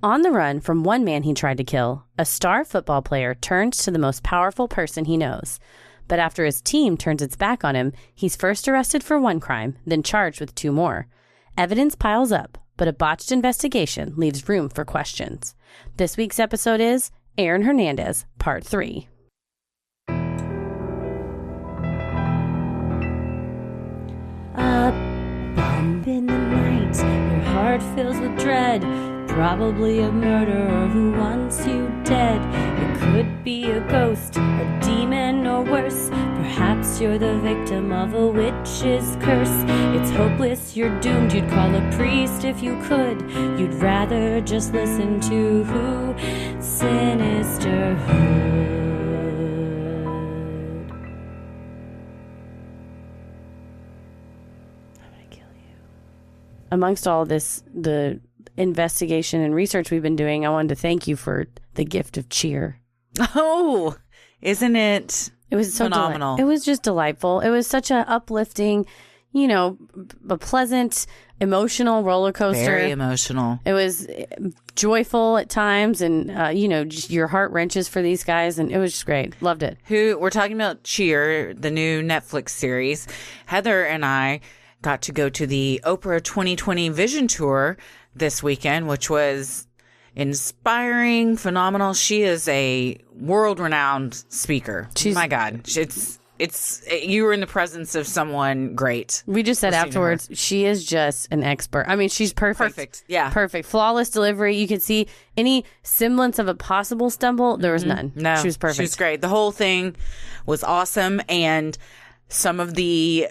On the run from one man he tried to kill, a star football player turns to the most powerful person he knows. But after his team turns its back on him, he's first arrested for one crime, then charged with 2 more. Evidence piles up, but a botched investigation leaves room for questions. This week's episode is Aaron Hernandez, Part 3. A bump in the night, your heart fills with dread. Probably a murderer who wants you dead. It could be a ghost, a demon, or worse. Perhaps you're the victim of a witch's curse. It's hopeless, you're doomed. You'd call a priest if you could. You'd rather just listen to who? Sinisterhood. Amongst all this, the investigation and research we've been doing, I wanted to thank you for the gift of cheer. Oh, isn't it? It was so phenomenal. It was just delightful. It was such a uplifting, a pleasant, emotional roller coaster. Very emotional. It was joyful at times, and just your heart wrenches for these guys, and it was just great. Loved it. We're talking about Cheer, the new Netflix series. Heather and I got to go to the Oprah 2020 Vision Tour this weekend, which was inspiring, phenomenal. She is a world-renowned speaker. My God, you were in the presence of someone great. We just said afterwards, she is just an expert. I mean, she's perfect. Perfect, yeah. Perfect. Flawless delivery. You could see any semblance of a possible stumble. There was none. No, she was perfect. She was great. The whole thing was awesome, and some of the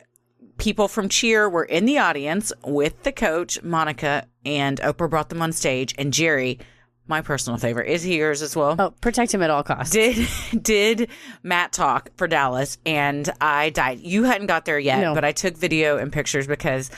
people from Cheer were in the audience with the coach, Monica, and Oprah brought them on stage. And Jerry, my personal favorite, is he yours as well? Oh, protect him at all costs. Did Matt talk for Dallas, and I died. You hadn't got there yet, but I took video and pictures because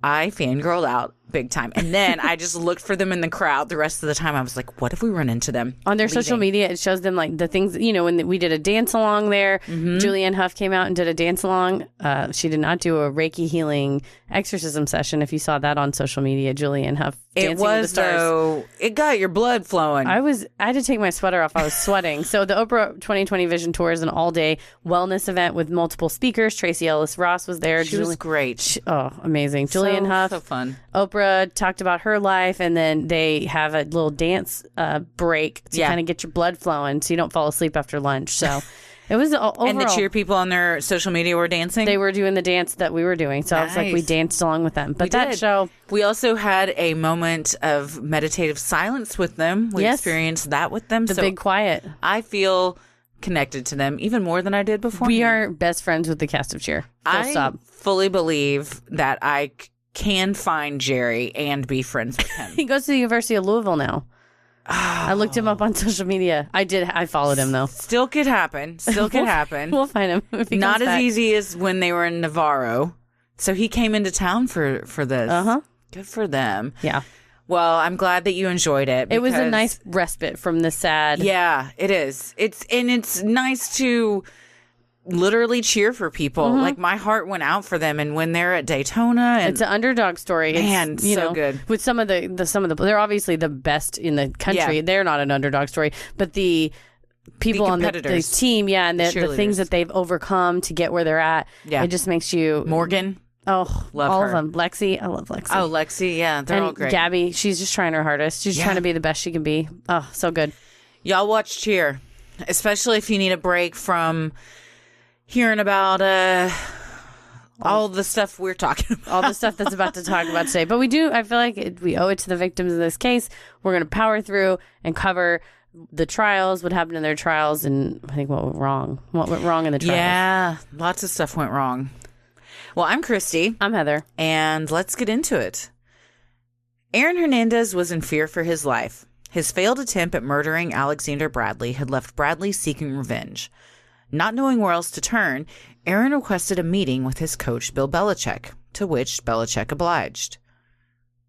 I fangirled out big time. And then I just looked for them in the crowd the rest of the time. I was like, what if we run into them? On their social media, it shows them like the things, when we did a dance along there. Julianne Hough came out and did a dance along. She did not do a Reiki healing exorcism session. If you saw that on social media, Julianne Hough dancing with the stars. Though, it got your blood flowing. I had to take my sweater off. I was sweating. So the Oprah 2020 Vision Tour is an all-day wellness event with multiple speakers. Tracy Ellis Ross was there. She was great. Amazing. Julianne Hough. So fun. Oprah talked about her life, and then they have a little dance break to kind of get your blood flowing so you don't fall asleep after lunch. So it was overall. And the Cheer people on their social media were dancing? They were doing the dance that we were doing. So I was like, we danced along with them. But that show. We also had a moment of meditative silence with them. We experienced that with them. The big quiet. I feel connected to them even more than I did before. We are best friends with the cast of Cheer. I fully believe that I can find Jerry and be friends with him. He goes to the University of Louisville now. Oh. I looked him up on social media. I followed him though. Still could happen. We'll find him if he Not comes as back. easy as when they were in Navarro. So he came into town for this. Good for them. Yeah. Well, I'm glad that you enjoyed it. It was a nice respite from the sad. Yeah, it is. It's nice to literally cheer for people. Like my heart went out for them, and when they're at Daytona, and it's an underdog story. Man, so good. With some of the they're obviously the best in the country. Yeah. They're not an underdog story, but the people on the team, and the things that they've overcome to get where they're at. Yeah, it just makes you Morgan. Oh, love all her. of them. Lexi, I love Lexi. Oh, Lexi, yeah, they're all great. Gabby, she's just trying her hardest. She's trying to be the best she can be. Oh, so good. Y'all watch Cheer, especially if you need a break from hearing about all the stuff we're talking about. All the stuff that's about to talk about today. But I feel like we owe it to the victims in this case. We're going to power through and cover the trials, what happened in their trials, and I think what went wrong in the trials. Yeah, lots of stuff went wrong. Well, I'm Christy. I'm Heather. And let's get into it. Aaron Hernandez was in fear for his life. His failed attempt at murdering Alexander Bradley had left Bradley seeking revenge. Not knowing where else to turn, Aaron requested a meeting with his coach, Bill Belichick, to which Belichick obliged.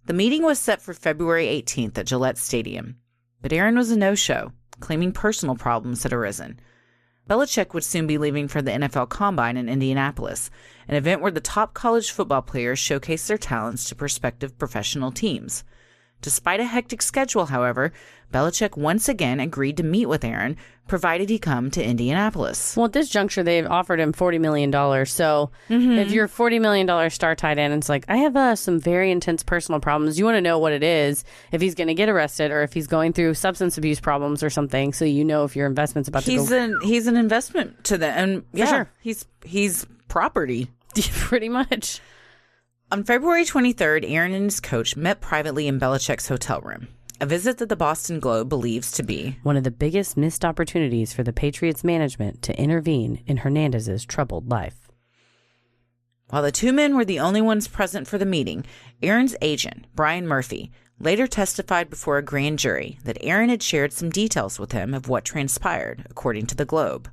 The meeting was set for February 18th at Gillette Stadium, but Aaron was a no-show, claiming personal problems had arisen. Belichick would soon be leaving for the NFL Combine in Indianapolis, an event where the top college football players showcase their talents to prospective professional teams. Despite a hectic schedule, however, Belichick once again agreed to meet with Aaron, provided he come to Indianapolis. Well, at this juncture, they've offered him $40 million. So if you're a $40 million star tight end, it's like, I have some very intense personal problems. You want to know what it is, if he's going to get arrested or if he's going through substance abuse problems or something, so you know if your investment's about to go. He's an investment to them. And For sure. He's property. Pretty much. On February 23rd, Aaron and his coach met privately in Belichick's hotel room. A visit that the Boston Globe believes to be one of the biggest missed opportunities for the Patriots management to intervene in Hernandez's troubled life. While the two men were the only ones present for the meeting, Aaron's agent, Brian Murphy, later testified before a grand jury that Aaron had shared some details with him of what transpired, according to the Globe.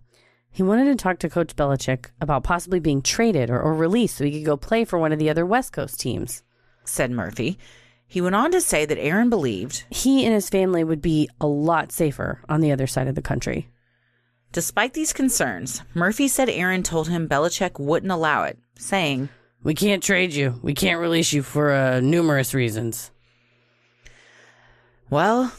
He wanted to talk to Coach Belichick about possibly being traded or released so he could go play for one of the other West Coast teams, said Murphy. He went on to say that Aaron believed he and his family would be a lot safer on the other side of the country. Despite these concerns, Murphy said Aaron told him Belichick wouldn't allow it, saying, "We can't trade you. We can't release you for numerous reasons." Well,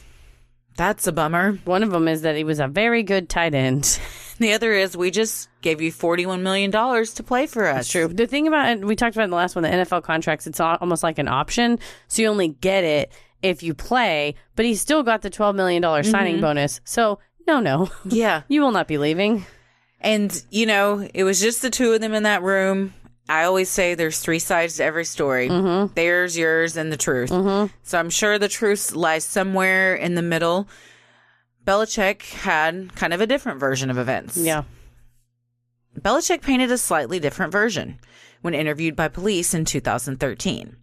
that's a bummer. One of them is that he was a very good tight end. The other is we just gave you $41 million to play for us. That's true. The thing about it, we talked about in the last one, the NFL contracts, it's almost like an option. So you only get it if you play, but he's still got the $12 million signing bonus. So no. Yeah. You will not be leaving. And, it was just the two of them in that room. I always say there's three sides to every story. Mm-hmm. Theirs, yours, and the truth. Mm-hmm. So I'm sure the truth lies somewhere in the middle. Belichick had kind of a different version of events. Yeah. Belichick painted a slightly different version when interviewed by police in 2013.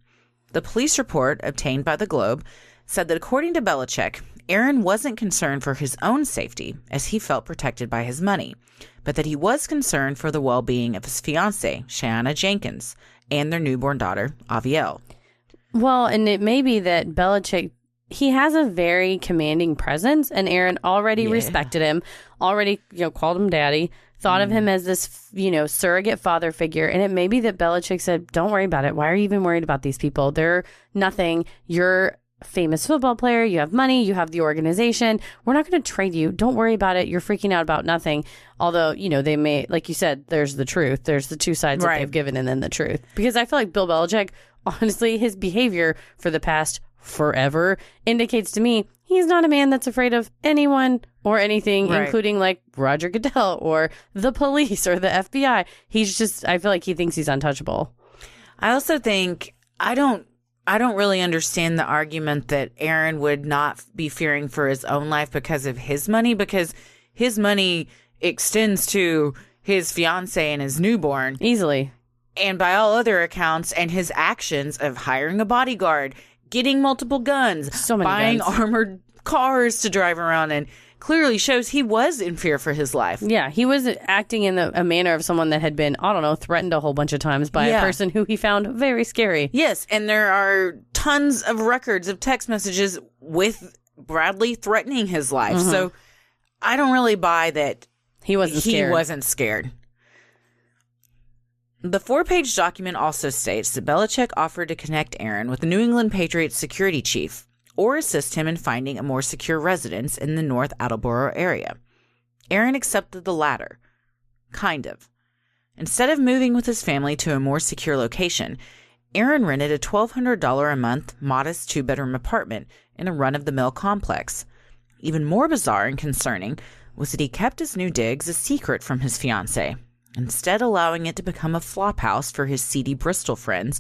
The police report obtained by the Globe said that according to Belichick, Aaron wasn't concerned for his own safety as he felt protected by his money, but that he was concerned for the well-being of his fiancée, Shayanna Jenkins, and their newborn daughter, Avielle. Well, and it may be that Belichick, he has a very commanding presence, and Aaron already respected him, already, called him daddy, thought of him as this, surrogate father figure. And it may be that Belichick said, don't worry about it. Why are you even worried about these people? They're nothing. You're a famous football player. You have money. You have the organization. We're not going to trade you. Don't worry about it. You're freaking out about nothing. Although, they may, like you said, there's the truth. There's the two sides that they've given and then the truth. Because I feel like Bill Belichick, honestly, his behavior for the past forever indicates to me he's not a man that's afraid of anyone or anything, including like Roger Goodell or the police or the FBI. He's just, I feel like he thinks he's untouchable. I also think I don't really understand the argument that Aaron would not be fearing for his own life because of his money, because his money extends to his fiance and his newborn easily. And by all other accounts, and his actions of hiring a bodyguard, getting multiple guns, so many buying guns, armored cars to drive around in, clearly shows he was in fear for his life. Yeah, he was acting in a manner of someone that had been, threatened a whole bunch of times by a person who he found very scary. Yes, and there are tons of records of text messages with Bradley threatening his life. Mm-hmm. So I don't really buy that he wasn't scared. The 4-page document also states that Belichick offered to connect Aaron with the New England Patriots security chief or assist him in finding a more secure residence in the North Attleboro area. Aaron accepted the latter. Kind of. Instead of moving with his family to a more secure location, Aaron rented a $1,200 a month modest 2-bedroom apartment in a run-of-the-mill complex. Even more bizarre and concerning was that he kept his new digs a secret from his fiancée, instead allowing it to become a flophouse for his seedy Bristol friends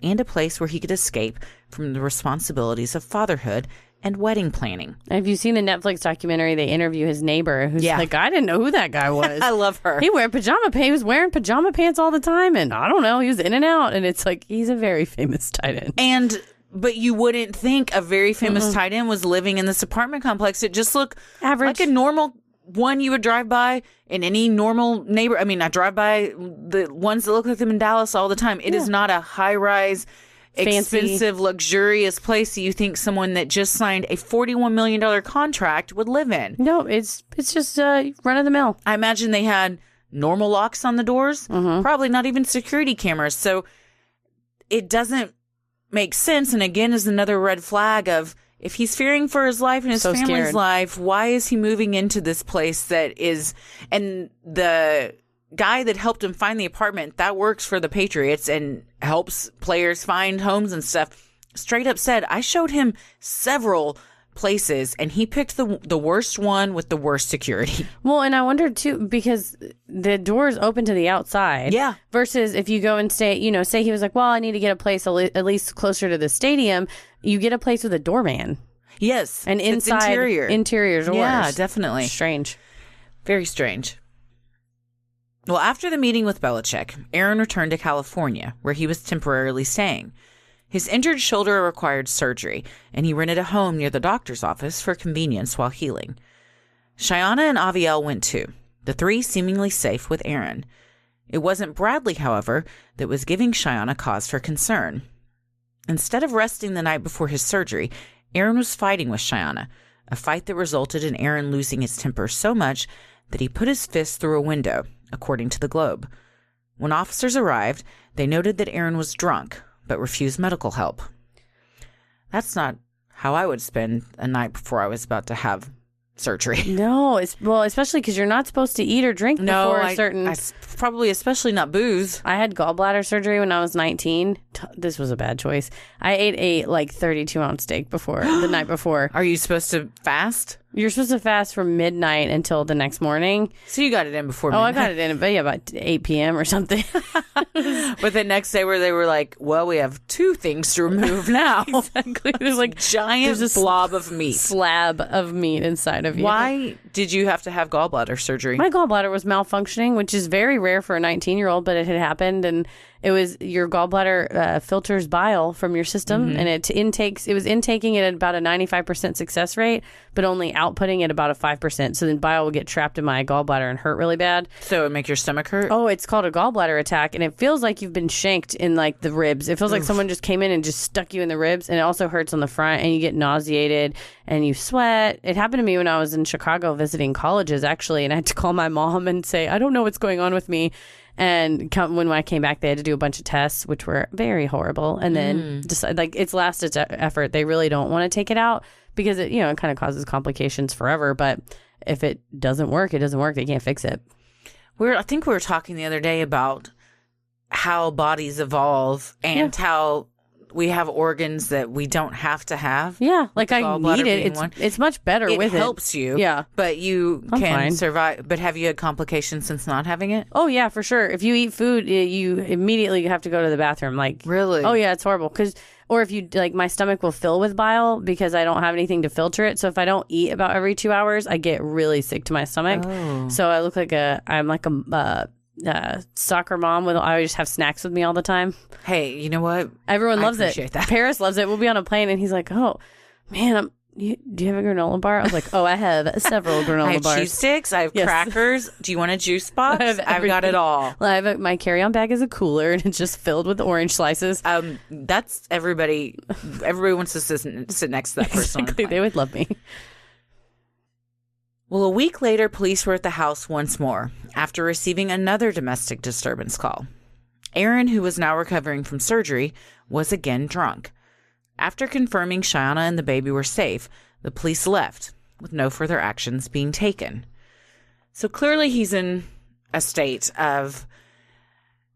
and a place where he could escape from the responsibilities of fatherhood and wedding planning. Have you seen the Netflix documentary? They interview his neighbor who's like, I didn't know who that guy was. I love her. He was wearing pajama pants all the time, and I don't know, he was in and out, and it's like, he's a very famous tight end. But you wouldn't think a very famous tight end was living in this apartment complex. It just looked average, like a normal one you would drive by in any normal neighbor. I mean, I drive by the ones that look like them in Dallas all the time. It is not a high-rise, fancy, expensive, luxurious place that you think someone that just signed a $41 million contract would live in. No, it's just run-of-the-mill. I imagine they had normal locks on the doors, probably not even security cameras. So it doesn't makes sense. And again, is another red flag of, if he's fearing for his life and his family's scared. life, why is he moving into this place that is, and the guy that helped him find the apartment, that works for the Patriots and helps players find homes and stuff, straight up said, I showed him several places and he picked the worst one with the worst security. Well, and I wondered too, because the doors open to the outside. Yeah. Versus if you go and stay, say he was like, well, I need to get a place at least closer to the stadium. You get a place with a doorman. Yes. And inside, interior doors. Yeah, definitely. Strange. Very strange. Well, after the meeting with Belichick, Aaron returned to California, where he was temporarily staying. His injured shoulder required surgery, and he rented a home near the doctor's office for convenience while healing. Cheyenne and Aviel went too, the three seemingly safe with Aaron. It wasn't Bradley, however, that was giving Cheyenne a cause for concern. Instead of resting the night before his surgery, Aaron was fighting with Cheyenne, a fight that resulted in Aaron losing his temper so much that he put his fist through a window, according to the Globe. When officers arrived, they noted that Aaron was drunk, but refused medical help. That's not how I would spend a night before I was about to have surgery. No, especially because you're not supposed to eat or drink before a certain... probably especially not booze. I had gallbladder surgery when I was 19. This was a bad choice. I ate a 32-ounce steak the night before. Are you supposed to fast? You're supposed to fast from midnight until the next morning. So you got it in before midnight. Oh, I got it in about 8 p.m. or something. But the next day where they were like, well, we have two things to remove now. Exactly. There's a blob of meat. Slab of meat inside of you. Why did you have to have gallbladder surgery? My gallbladder was malfunctioning, which is very rare for a 19-year-old, but it had happened, and it was your gallbladder filters bile from your system, and it was intaking it at about a 95% success rate, but only outputting at about a 5%. So then bile would get trapped in my gallbladder and hurt really bad. So it would make your stomach hurt? Oh, it's called a gallbladder attack, and it feels like you've been shanked in the ribs. It feels like someone just came in and just stuck you in the ribs, and it also hurts on the front, and you get nauseated, and you sweat. It happened to me when I was in Chicago visiting colleges, actually, and I had to call my mom and say, I don't know what's going on with me. And when I came back, they had to do a bunch of tests, which were very horrible. And then it's last ditch effort. They really don't want to take it out because it kind of causes complications forever. But if it doesn't work, it doesn't work. They can't fix it. I think we were talking the other day about how bodies evolve and how we have organs that we don't have to have. Yeah, I need it. It's much better with it. It helps you. Yeah. But I'm can survive. But have you had complications since not having it? Oh, yeah, for sure. If you eat food, you immediately have to go to the bathroom. Really? Oh, yeah, it's horrible. Or if you, my stomach will fill with bile because I don't have anything to filter it. So if I don't eat about every 2 hours, I get really sick to my stomach. Oh. So I look I'm like a soccer mom I always just have snacks with me all the time. Hey, you know what? Everyone loves it. That. Paris loves it. We'll be on a plane and he's like, oh man, do you have a granola bar? I was like, oh, I have several granola bars. I have cheese sticks. I have crackers. Do you want a juice box? I've got it all. Well, my carry-on bag is a cooler and it's just filled with orange slices. That's everybody. Everybody wants to sit next to that person. Exactly. They would love me. Well, a week later, police were at the house once more after receiving another domestic disturbance call. Aaron, who was now recovering from surgery, was again drunk. After confirming Cheyenne and the baby were safe, the police left, with no further actions being taken. So clearly he's in a state of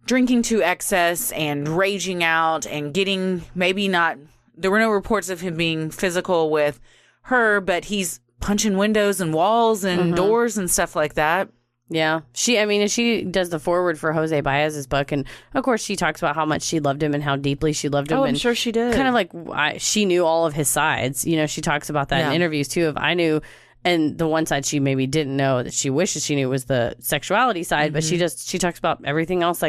drinking to excess and raging out and getting there were no reports of him being physical with her, but he's punching windows and walls and doors and stuff like that. Yeah. She does the foreword for Jose Baez's book. And of course, she talks about how much she loved him and how deeply she loved him. Oh, I'm sure she did. Kind of she knew all of his sides. She talks about that in interviews too. I knew, and the one side she maybe didn't know that she wishes she knew was the sexuality side. But she talks about everything else.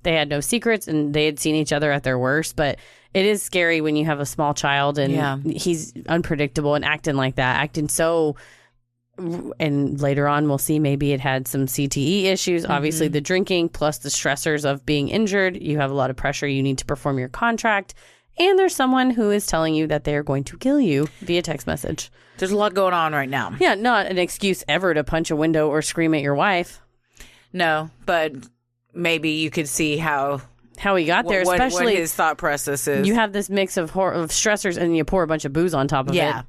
They had no secrets and they had seen each other at their worst. But it is scary when you have a small child and he's unpredictable and acting so. And later on, we'll see maybe it had some CTE issues. Obviously, the drinking plus the stressors of being injured. You have a lot of pressure. You need to perform your contract. And there's someone who is telling you that they're going to kill you via text message. There's a lot going on right now. Yeah, not an excuse ever to punch a window or scream at your wife. No, but maybe you could see how how he got there, especially what his thought process is. You have this mix of stressors and you pour a bunch of booze on top of it.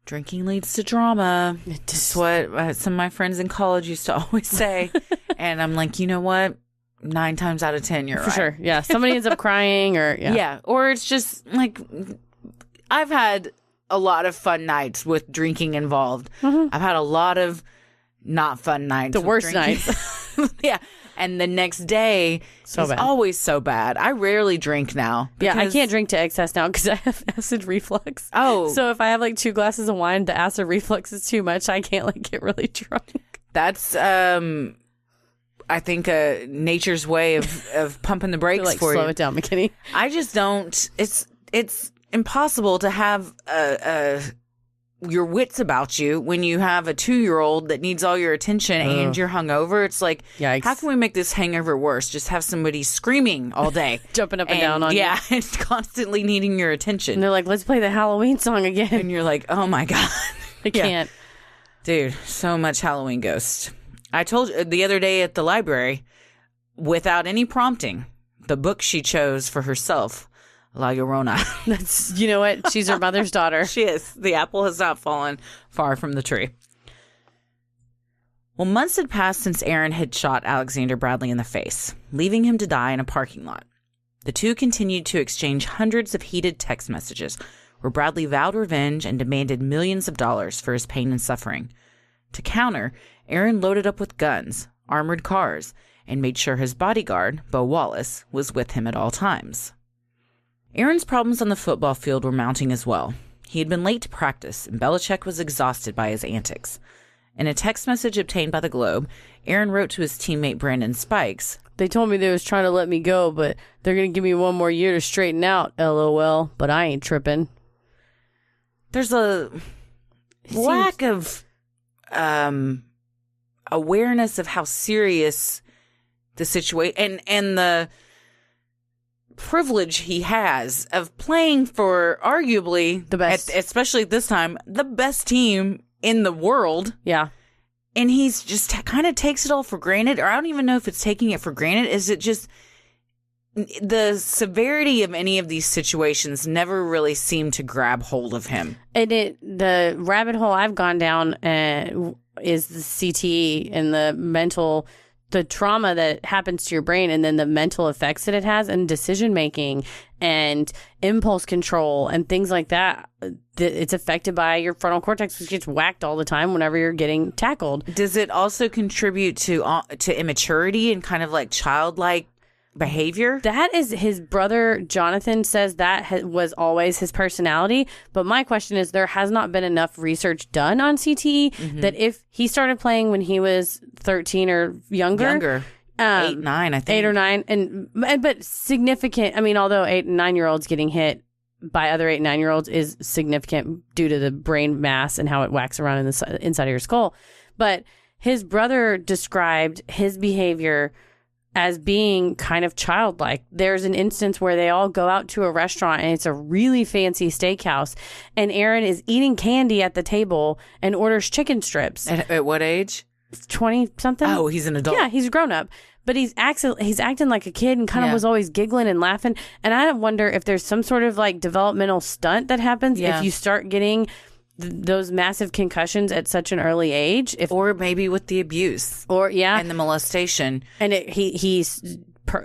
Drinking leads to drama. That's what some of my friends in college used to always say. And I'm like, you know what? 9 times out of 10, you're right. For sure. Yeah. Somebody ends up crying or Or it's just like, I've had a lot of fun nights with drinking involved. Mm-hmm. I've had a lot of not fun nights. The worst drinking. nights. Yeah. And the next day is always so bad. I rarely drink now. Yeah, I can't drink to excess now because I have acid reflux. Oh. So if I have like 2 glasses of wine, the acid reflux is too much. I can't like get really drunk. That's, I think, nature's way of pumping the brakes like, for you. Slow it down, McKinney. I just don't. It's impossible to have your wits about you when you have a 2-year-old that needs all your attention and you're hungover. It's like, yikes. How can we make this hangover worse? Just have somebody screaming all day. Jumping up and down on you. Yeah, and constantly needing your attention. And they're like, let's play the Halloween song again. And you're like, oh my God. I can't. Dude, so much Halloween Ghost. I told you the other day at the library, without any prompting, the book she chose for herself, La Llorona. That's, you know what? She's her mother's daughter. She is. The apple has not fallen far from the tree. Well, months had passed since Aaron had shot Alexander Bradley in the face, leaving him to die in a parking lot. The two continued to exchange hundreds of heated text messages where Bradley vowed revenge and demanded millions of dollars for his pain and suffering. To counter, Aaron loaded up with guns, armored cars, and made sure his bodyguard, Bo Wallace, was with him at all times. Aaron's problems on the football field were mounting as well. He had been late to practice, and Belichick was exhausted by his antics. In a text message obtained by the Globe, Aaron wrote to his teammate Brandon Spikes, "They told me they was trying to let me go, but they're going to give me 1 more year to straighten out, LOL, but I ain't tripping." There's a lack of awareness of how serious the situation and the privilege he has of playing for arguably the best, especially this time, the best team in the world. Yeah. And he's just kind of takes it all for granted, or I don't even know if it's taking it for granted. Is it just the severity of any of these situations never really seemed to grab hold of him? And the rabbit hole I've gone down is the CTE and the trauma that happens to your brain, and then the mental effects that it has, and decision making and impulse control and things like that. It's affected by your frontal cortex, which gets whacked all the time whenever you're getting tackled. Does it also contribute to immaturity and kind of like childlike behavior? That is, his brother Jonathan says that was always his personality. But my question is, there has not been enough research done on CTE that if he started playing when he was 13 or younger, 8, 9, I think 8 or 9, but significant. I mean, although 8 and 9-year-olds getting hit by other 8 and 9-year-olds is significant due to the brain mass and how it whacks around in the inside of your skull. But his brother described his behavior as being kind of childlike. There's an instance where they all go out to a restaurant and it's a really fancy steakhouse, and Aaron is eating candy at the table and orders chicken strips. At what age? 20 something. Oh, he's an adult. Yeah, he's a grown up, but he's acting like a kid and kind of was always giggling and laughing. And I wonder if there's some sort of like developmental stunt that happens if you start getting those massive concussions at such an early age, or maybe with the abuse, and the molestation, and he's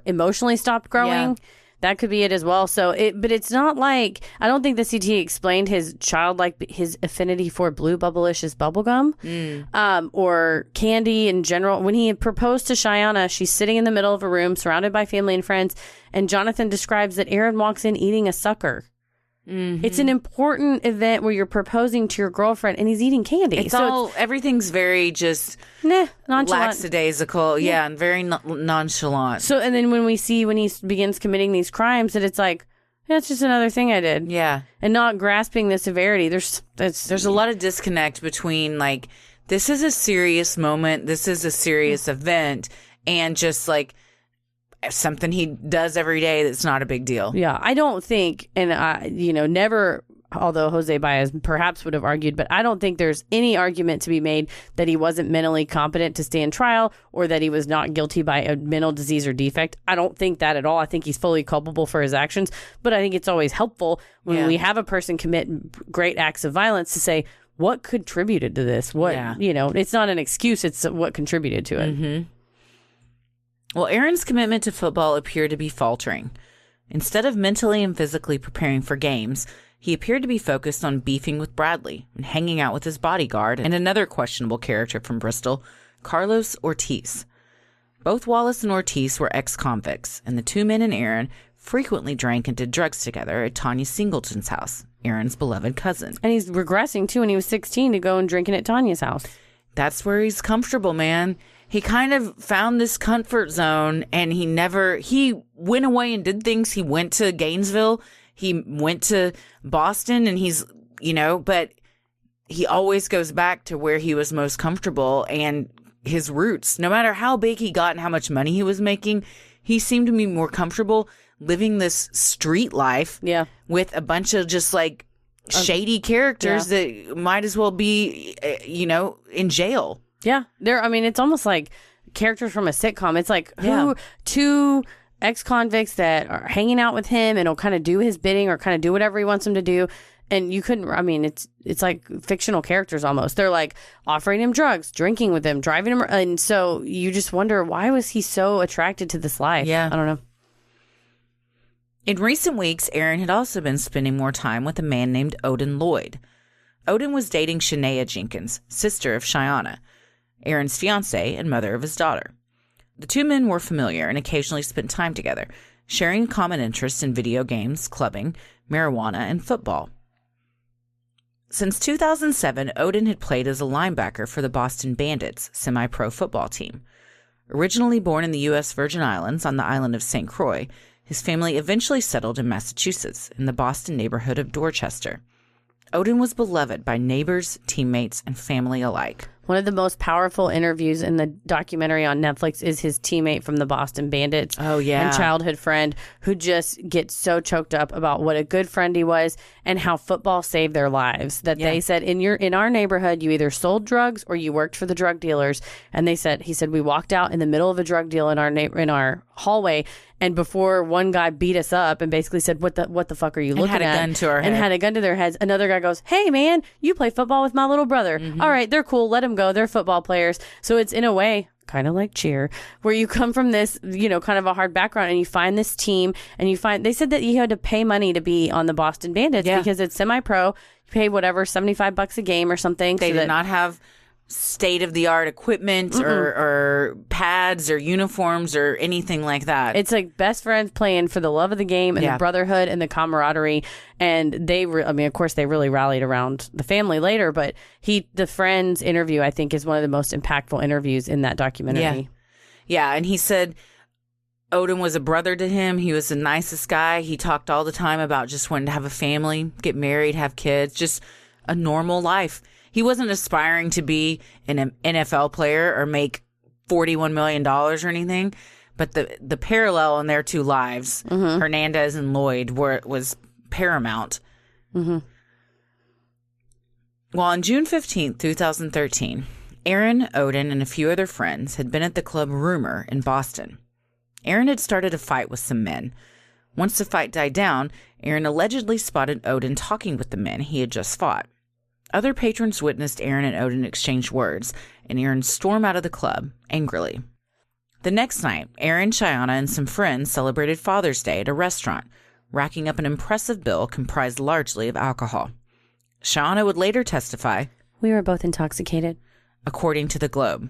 emotionally stopped growing. Yeah. That could be it as well. So but it's not like, I don't think the CT explained his his affinity for Blue Bubblicious bubblegum, or candy in general. When he had proposed to Cheyenne, she's sitting in the middle of a room surrounded by family and friends, and Jonathan describes that Aaron walks in eating a sucker. Mm-hmm. It's an important event where you're proposing to your girlfriend and he's eating candy. Everything's very just nonchalant, lackadaisical, and very nonchalant. So, and then when he begins committing these crimes, that it's like, that's just another thing I did, and not grasping the severity. There's a lot of disconnect between like, this is a serious moment, this is a serious event, and just like something he does every day that's not a big deal. Yeah, I don't think, and never although Jose Baez perhaps would have argued, but I don't think there's any argument to be made that he wasn't mentally competent to stand trial or that he was not guilty by a mental disease or defect. I don't think that at all. I think he's fully culpable for his actions, but I think it's always helpful when we have a person commit great acts of violence to say, what contributed to this? It's not an excuse. It's what contributed to it. Mm-hmm. Well, Aaron's commitment to football appeared to be faltering. Instead of mentally and physically preparing for games, he appeared to be focused on beefing with Bradley and hanging out with his bodyguard and another questionable character from Bristol, Carlos Ortiz. Both Wallace and Ortiz were ex-convicts, and the two men and Aaron frequently drank and did drugs together at Tanya Singleton's house, Aaron's beloved cousin. And he's regressing, too, when he was 16 to go and drinking at Tanya's house. That's where he's comfortable, man. He kind of found this comfort zone, and he went away and did things. He went to Gainesville. He went to Boston, and but he always goes back to where he was most comfortable and his roots. No matter how big he got and how much money he was making, he seemed to be more comfortable living this street life with a bunch of just like shady characters that might as well be, in jail. Yeah. It's almost like characters from a sitcom. It's like two ex-convicts that are hanging out with him and will kind of do his bidding or kind of do whatever he wants them to do. And you couldn't, it's like fictional characters almost. They're like offering him drugs, drinking with him, driving him. And so you just wonder, why was he so attracted to this life? Yeah. I don't know. In recent weeks, Aaron had also been spending more time with a man named Odin Lloyd. Odin was dating Shania Jenkins, sister of Cheyenne, Aaron's fiancée and mother of his daughter. The two men were familiar and occasionally spent time together, sharing common interests in video games, clubbing, marijuana, and football. Since 2007, Odin had played as a linebacker for the Boston Bandits semi-pro football team. Originally born in the U.S. Virgin Islands on the island of St. Croix, his family eventually settled in Massachusetts in the Boston neighborhood of Dorchester. Odin was beloved by neighbors, teammates, and family alike. One of the most powerful interviews in the documentary on Netflix is his teammate from the Boston Bandits. Oh, yeah. And childhood friend who just gets so choked up about what a good friend he was and how football saved their lives. That they said, in our neighborhood, you either sold drugs or you worked for the drug dealers. And he said, we walked out in the middle of a drug deal in our hallway. And before one guy beat us up and basically said, what the fuck are you looking at? And had a gun to our head. And had a gun to their heads. Another guy goes, hey, man, you play football with my little brother. Mm-hmm. All right, they're cool. Let them go. They're football players. So it's in a way kind of like Cheer, where you come from this, kind of a hard background and you find this team and they said that you had to pay money to be on the Boston Bandits because it's semi-pro. You pay whatever, $75 a game or something. They did not have state-of-the-art equipment or pads or uniforms or anything like that. It's like best friends playing for the love of the game and the brotherhood and the camaraderie. And they, of course, they really rallied around the family later. But the Friends interview, I think, is one of the most impactful interviews in that documentary. Yeah, and he said Odin was a brother to him. He was the nicest guy. He talked all the time about just wanting to have a family, get married, have kids, just a normal life. He wasn't aspiring to be an NFL player or make $41 million or anything, but the parallel in their two lives, Hernandez and Lloyd, was paramount. Mm-hmm. Well, on June 15th, 2013, Aaron, Odin, and a few other friends had been at the club Rumor in Boston. Aaron had started a fight with some men. Once the fight died down, Aaron allegedly spotted Odin talking with the men he had just fought. Other patrons witnessed Aaron and Odin exchange words, and Aaron stormed out of the club, angrily. The next night, Aaron, Cheyenne, and some friends celebrated Father's Day at a restaurant, racking up an impressive bill comprised largely of alcohol. Cheyenne would later testify, "We were both intoxicated," according to the Globe.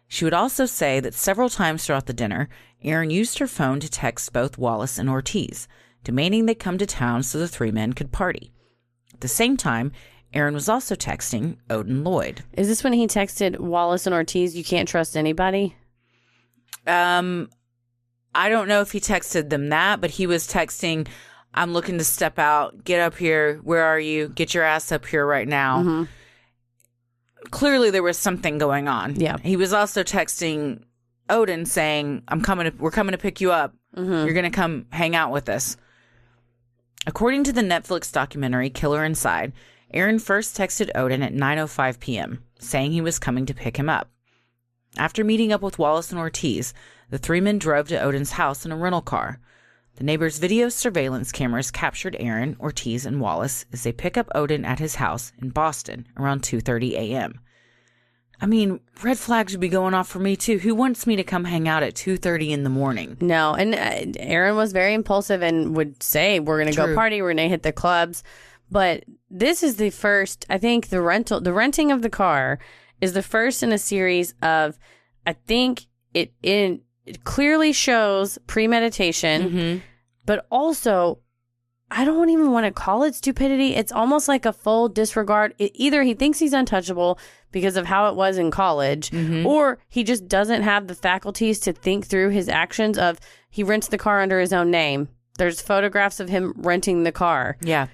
She would also say that several times throughout the dinner, Aaron used her phone to text both Wallace and Ortiz, demanding they come to town so the three men could party. At the same time, Aaron was also texting Odin Lloyd. Is this when he texted Wallace and Ortiz, "You can't trust anybody"? I don't know if he texted them that, but he was texting, "I'm looking to step out. Get up here. Where are you? Get your ass up here right now." Mm-hmm. Clearly there was something going on. Yeah. He was also texting Odin saying, we're coming to pick you up. Mm-hmm. You're going to come hang out with us. According to the Netflix documentary Killer Inside, Aaron first texted Odin at 9:05 p.m., saying he was coming to pick him up. After meeting up with Wallace and Ortiz, the three men drove to Odin's house in a rental car. The neighbor's video surveillance cameras captured Aaron, Ortiz, and Wallace as they pick up Odin at his house in Boston around 2:30 a.m. I mean, red flags would be going off for me, too. Who wants me to come hang out at 2:30 in the morning? No, and Aaron was very impulsive and would say, we're going to go party, we're going to hit the clubs. But this is the first, I think the renting of the car is the first in a series of, I think it clearly shows premeditation, but also, I don't even want to call it stupidity. It's almost like a full disregard. Either he thinks he's untouchable because of how it was in college, or he just doesn't have the faculties to think through his actions of he rents the car under his own name. There's photographs of him renting the car. Yeah.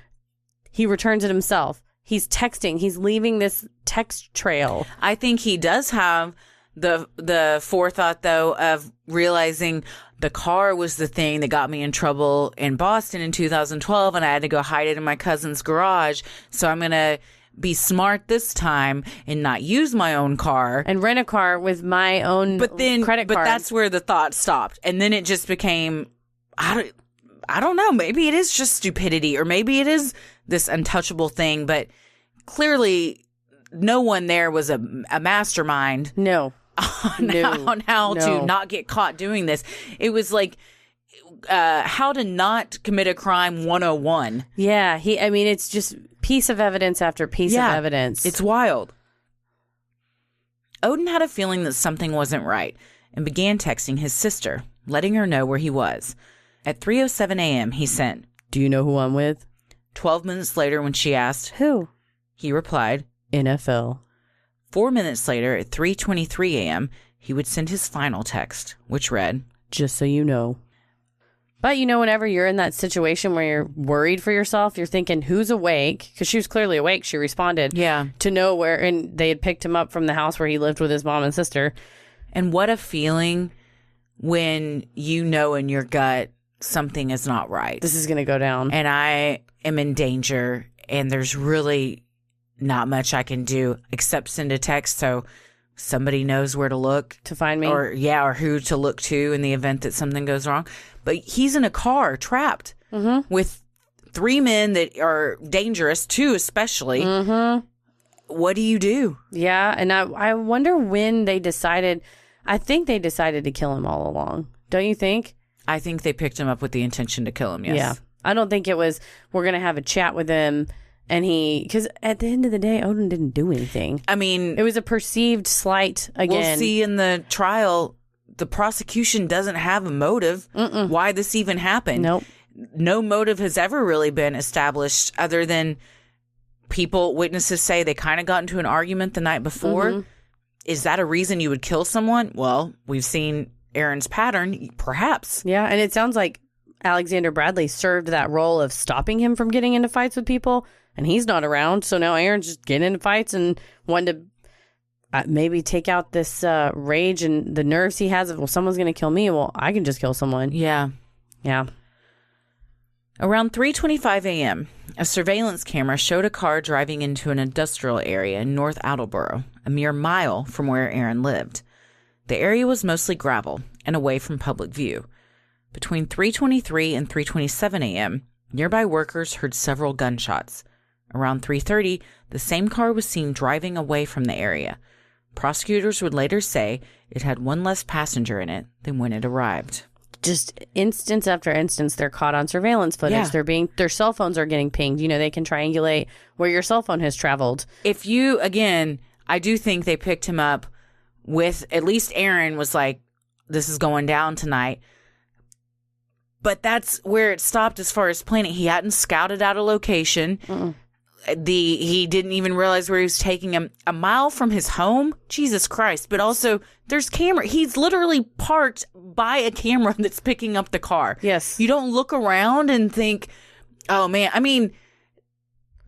He returns it himself. He's texting. He's leaving this text trail. I think he does have the forethought, though, of realizing the car was the thing that got me in trouble in Boston in 2012, and I had to go hide it in my cousin's garage. So I'm going to be smart this time and not use my own car. And rent a car with my own credit card. But that's where the thought stopped. And then it just became, I don't know, maybe it is just stupidity, or maybe it is this untouchable thing, but clearly no one there was a mastermind. No. on how to not get caught doing this. It was like how to not commit a crime 101. Yeah, it's just piece of evidence after piece of evidence. It's wild. Odin had a feeling that something wasn't right and began texting his sister, letting her know where he was. At 3:07 a.m., he sent, "Do you know who I'm with?" 12 minutes later, when she asked, "Who?" he replied, "NFL." 4 minutes later, at 3:23 a.m., he would send his final text, which read, "Just so you know." But whenever you're in that situation where you're worried for yourself, you're thinking, who's awake? Because she was clearly awake. She responded to know where, and they had picked him up from the house where he lived with his mom and sister. And what a feeling when you know in your gut something is not right. This is going to go down. And I am in danger, and there's really not much I can do except send a text so somebody knows where to look to find me, or who to look to in the event that something goes wrong. But he's in a car trapped with three men that are dangerous too, especially. What do you do? Yeah, and I wonder when they decided. I think they decided to kill him all along. Don't you think? I think they picked him up with the intention to kill him. Yes. Yeah, I don't think it was, we're gonna have a chat with him. And because at the end of the day, Odin didn't do anything. I mean, it was a perceived slight again. We'll see in the trial, the prosecution doesn't have a motive why this even happened. Nope. No motive has ever really been established other than witnesses say they kind of got into an argument the night before. Is that a reason you would kill someone? Well, we've seen Aaron's pattern, perhaps. Yeah, and it sounds like Alexander Bradley served that role of stopping him from getting into fights with people. And he's not around, so now Aaron's just getting into fights and wanted to maybe take out this rage and the nerves he has of, well, someone's going to kill me. Well, I can just kill someone. Yeah. Yeah. Around 3:25 a.m., a surveillance camera showed a car driving into an industrial area in North Attleboro, a mere mile from where Aaron lived. The area was mostly gravel and away from public view. Between 3:23 and 3:27 a.m., nearby workers heard several gunshots. Around 3:30, the same car was seen driving away from the area. Prosecutors would later say it had one less passenger in it than when it arrived. Just instance after instance, they're caught on surveillance footage. Yeah. Their cell phones are getting pinged. They can triangulate where your cell phone has traveled. I do think they picked him up with, at least Aaron was like, this is going down tonight. But that's where it stopped as far as planning. He hadn't scouted out a location. He didn't even realize where he was taking him. A mile from his home? Jesus Christ. But also, there's camera. He's literally parked by a camera that's picking up the car. Yes. You don't look around and think, oh, man. I mean,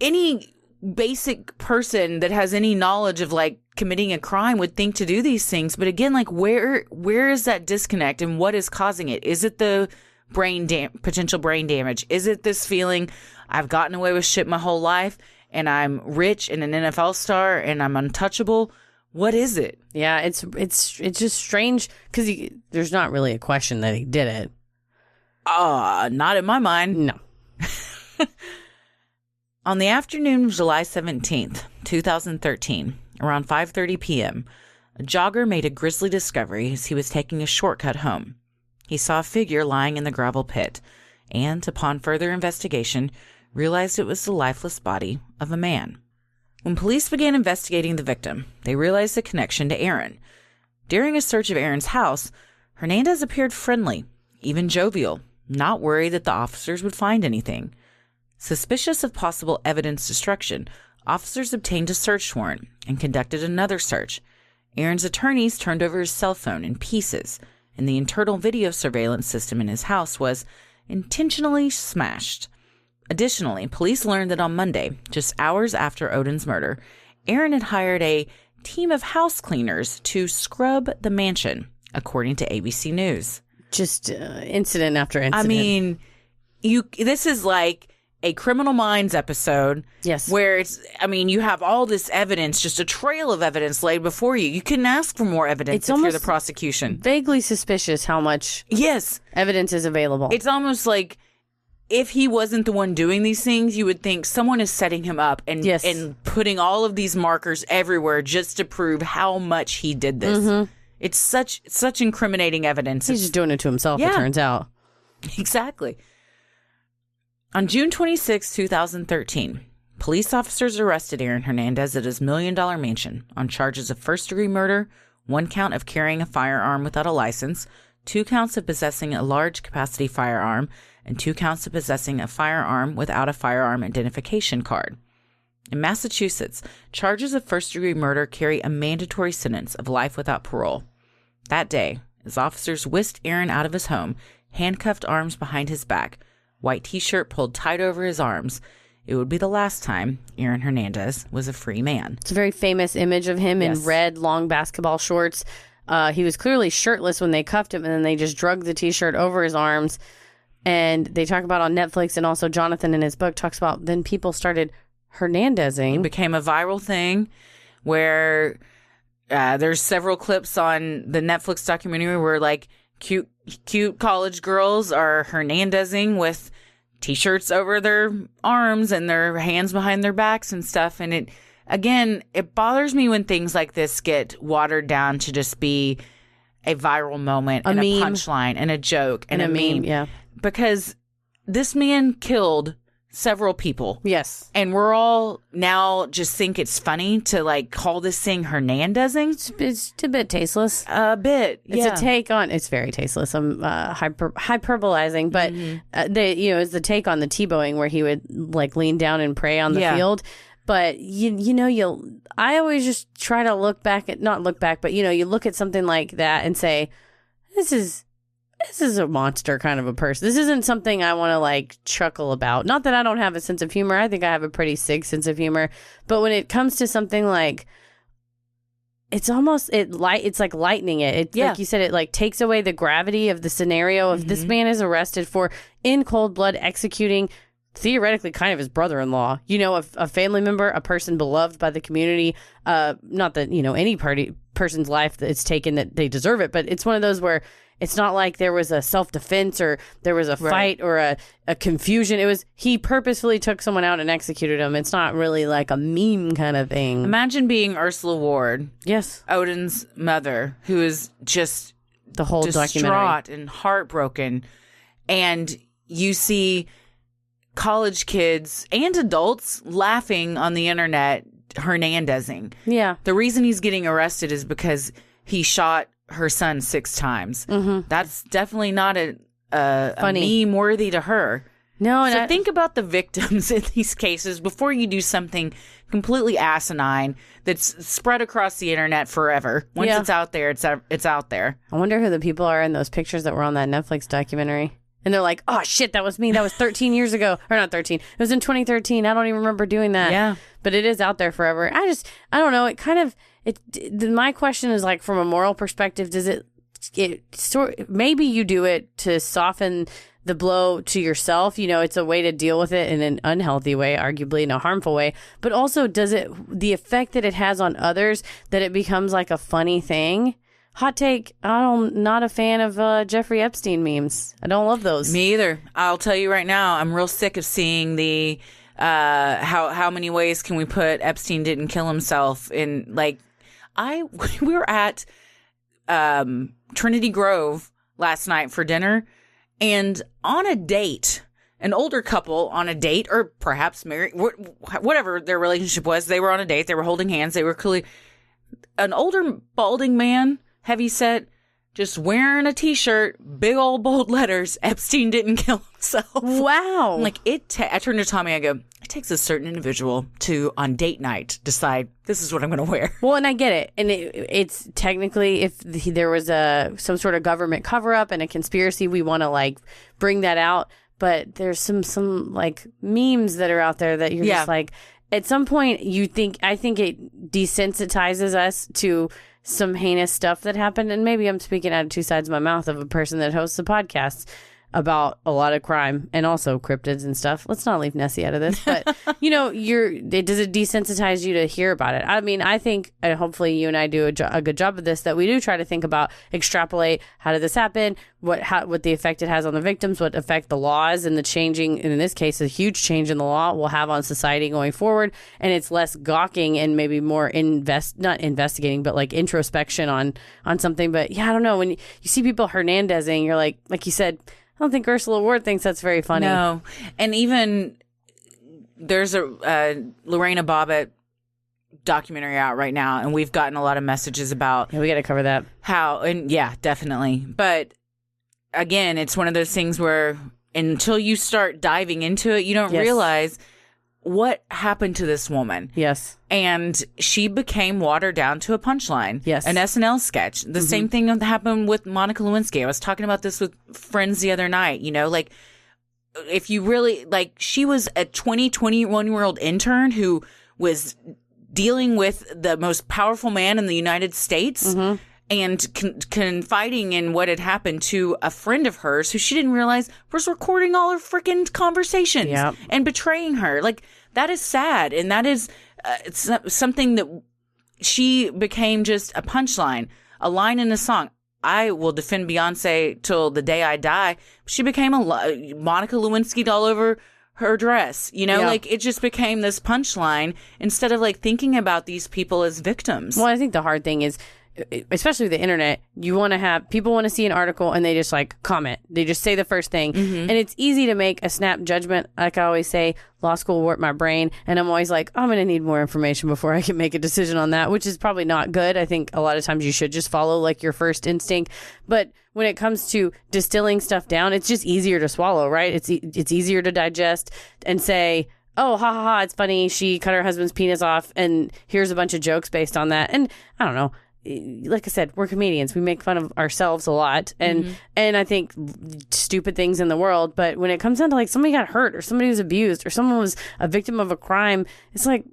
any basic person that has any knowledge of, committing a crime would think to do these things. But again, where is that disconnect and what is causing it? Is it the potential brain damage? Is it this feeling I've gotten away with shit my whole life and I'm rich and an NFL star and I'm untouchable? What is it? Yeah, it's just strange because there's not really a question that he did it. Not in my mind. No. On the afternoon of July 17th, 2013, around 5:30 p.m., a jogger made a grisly discovery as he was taking a shortcut home. He saw a figure lying in the gravel pit and, upon further investigation, realized it was the lifeless body of a man. When police began investigating the victim, they realized the connection to Aaron. During a search of Aaron's house, Hernandez appeared friendly, even jovial, not worried that the officers would find anything. Suspicious of possible evidence destruction, officers obtained a search warrant and conducted another search. Aaron's attorneys turned over his cell phone in pieces, and the internal video surveillance system in his house was intentionally smashed. Additionally, police learned that on Monday, just hours after Odin's murder, Aaron had hired a team of house cleaners to scrub the mansion, according to ABC News. Just incident after incident. I mean, this is like a Criminal Minds episode. Yes. Where you have all this evidence, just a trail of evidence laid before you. You couldn't ask for more evidence if you're the prosecution. Vaguely suspicious how much evidence is available. It's almost like if he wasn't the one doing these things, you would think someone is setting him up and putting all of these markers everywhere just to prove how much he did this. Mm-hmm. It's such incriminating evidence. He's just doing it to himself, it turns out. Exactly. On June 26, 2013, police officers arrested Aaron Hernandez at his $1 million mansion on charges of first-degree murder, 1 count of carrying a firearm without a license, 2 counts of possessing a large-capacity firearm, and 2 counts of possessing a firearm without a firearm identification card. In Massachusetts, charges of first-degree murder carry a mandatory sentence of life without parole. That day, as officers whisked Aaron out of his home, handcuffed arms behind his back, white T-shirt pulled tight over his arms, it would be the last time Aaron Hernandez was a free man. It's a very famous image of him in red, long basketball shorts. He was clearly shirtless when they cuffed him, and then they just drug the T-shirt over his arms. And they talk about on Netflix, and also Jonathan in his book talks about then people started Hernandezing. It became a viral thing where there's several clips on the Netflix documentary where like cute college girls are Hernandezing with T-shirts over their arms and their hands behind their backs and stuff. And it bothers me when things like this get watered down to just be a viral moment and a punchline and a joke and a meme. Yeah. Because this man killed several people. Yes. And we're all now just think it's funny to like call this thing Hernandezing. It's a bit tasteless. A bit. It's a take on, it's very tasteless. I'm hyperbolizing, but it's the take on the Tebowing where he would like lean down and pray on the field. But I always just try to not look back, but you look at something like that and say, this is a monster kind of a person. This isn't something I want to like chuckle about. Not that I don't have a sense of humor. I think I have a pretty sick sense of humor. But when it comes to something like, it's like lightening it. Like you said, it like takes away the gravity of the scenario of this man is arrested for in cold blood executing theoretically kind of his brother-in-law, a family member, a person beloved by the community. Not that, any person's life that it's taken that they deserve it, but it's one of those where it's not like there was a self-defense or there was a fight or a confusion. It was he purposefully took someone out and executed him. It's not really like a meme kind of thing. Imagine being Ursula Ward. Yes. Odin's mother, who is just the whole distraught and heartbroken. And you see college kids and adults laughing on the internet, Hernandezing. Yeah. The reason he's getting arrested is because he shot her son 6 times. Mm-hmm. That's definitely not a meme worthy to her. No, and think about the victims in these cases before you do something completely asinine that's spread across the internet forever. Once it's out there, it's out there. I wonder who the people are in those pictures that were on that Netflix documentary. And they're like, oh, shit, that was me. That was 13 years ago. Or not 13. It was in 2013. I don't even remember doing that. Yeah. But it is out there forever. I don't know. It kind of, my question is like, from a moral perspective, does maybe you do it to soften the blow to yourself. It's a way to deal with it in an unhealthy way, arguably in a harmful way. But also, the effect that it has on others, that it becomes like a funny thing? Hot take, I'm not a fan of Jeffrey Epstein memes. I don't love those. Me either. I'll tell you right now, I'm real sick of seeing the how many ways can we put Epstein didn't kill himself in, like, we were at Trinity Grove last night for dinner, and on a date, an older couple on a date, or perhaps married, whatever their relationship was, they were on a date, they were holding hands, they were clearly an older balding man, heavyset, just wearing a t-shirt, big old bold letters, Epstein didn't kill himself. Wow. I'm like, I turned to Tommy, I go, it takes a certain individual to, on date night, decide this is what I'm going to wear. Well, and I get it. And it's technically, if there was some sort of government cover-up and a conspiracy, we want to, like, bring that out. But there's some like, memes that are out there that you're just like, at some point, I think it desensitizes us to some heinous stuff that happened. And maybe I'm speaking out of two sides of my mouth of a person that hosts a podcast about a lot of crime and also cryptids and stuff. Let's not leave Nessie out of this. But, does it desensitize you to hear about it? I mean, I think, and hopefully you and I do a good job of this, that we do try to think about, extrapolate, how did this happen? What the effect it has on the victims, what effect the laws and the changing, in this case, a huge change in the law will have on society going forward. And it's less gawking and maybe more not investigating, but like introspection on something. But yeah, I don't know. When you see people Hernandezing, you're like you said, I don't think Ursula Ward thinks that's very funny. No. And even there's a Lorena Bobbitt documentary out right now, and we've gotten a lot of messages about... Yeah, we got to cover that. Yeah, definitely. But again, it's one of those things where until you start diving into it, you don't realize what happened to this woman. Yes. And she became watered down to a punchline. Yes. An SNL sketch. The same thing that happened with Monica Lewinsky. I was talking about this with friends the other night. Like, if you really, like, she was a 21-year-old intern who was dealing with the most powerful man in the United States and confiding in what had happened to a friend of hers who she didn't realize was recording all her freaking conversations and betraying her. Like, that is sad. And that is it's something that she became just a punchline, a line in a song. I will defend Beyonce till the day I die. She became Monica Lewinsky all over her dress, like, it just became this punchline instead of, like, thinking about these people as victims. Well, I think the hard thing is, especially with the internet, people want to see an article and they just, like, comment. They just say the first thing. And it's easy to make a snap judgment. Like I always say, law school warped my brain. And I'm always like, I'm going to need more information before I can make a decision on that, which is probably not good. I think a lot of times you should just follow, like, your first instinct. But when it comes to distilling stuff down, it's just easier to swallow, right? It's easier to digest and say, oh, ha ha ha, it's funny. She cut her husband's penis off and here's a bunch of jokes based on that. And I don't know. Like I said, we're comedians. We make fun of ourselves a lot and I think stupid things in the world. But when it comes down to, like, somebody got hurt or somebody was abused or someone was a victim of a crime, it's like,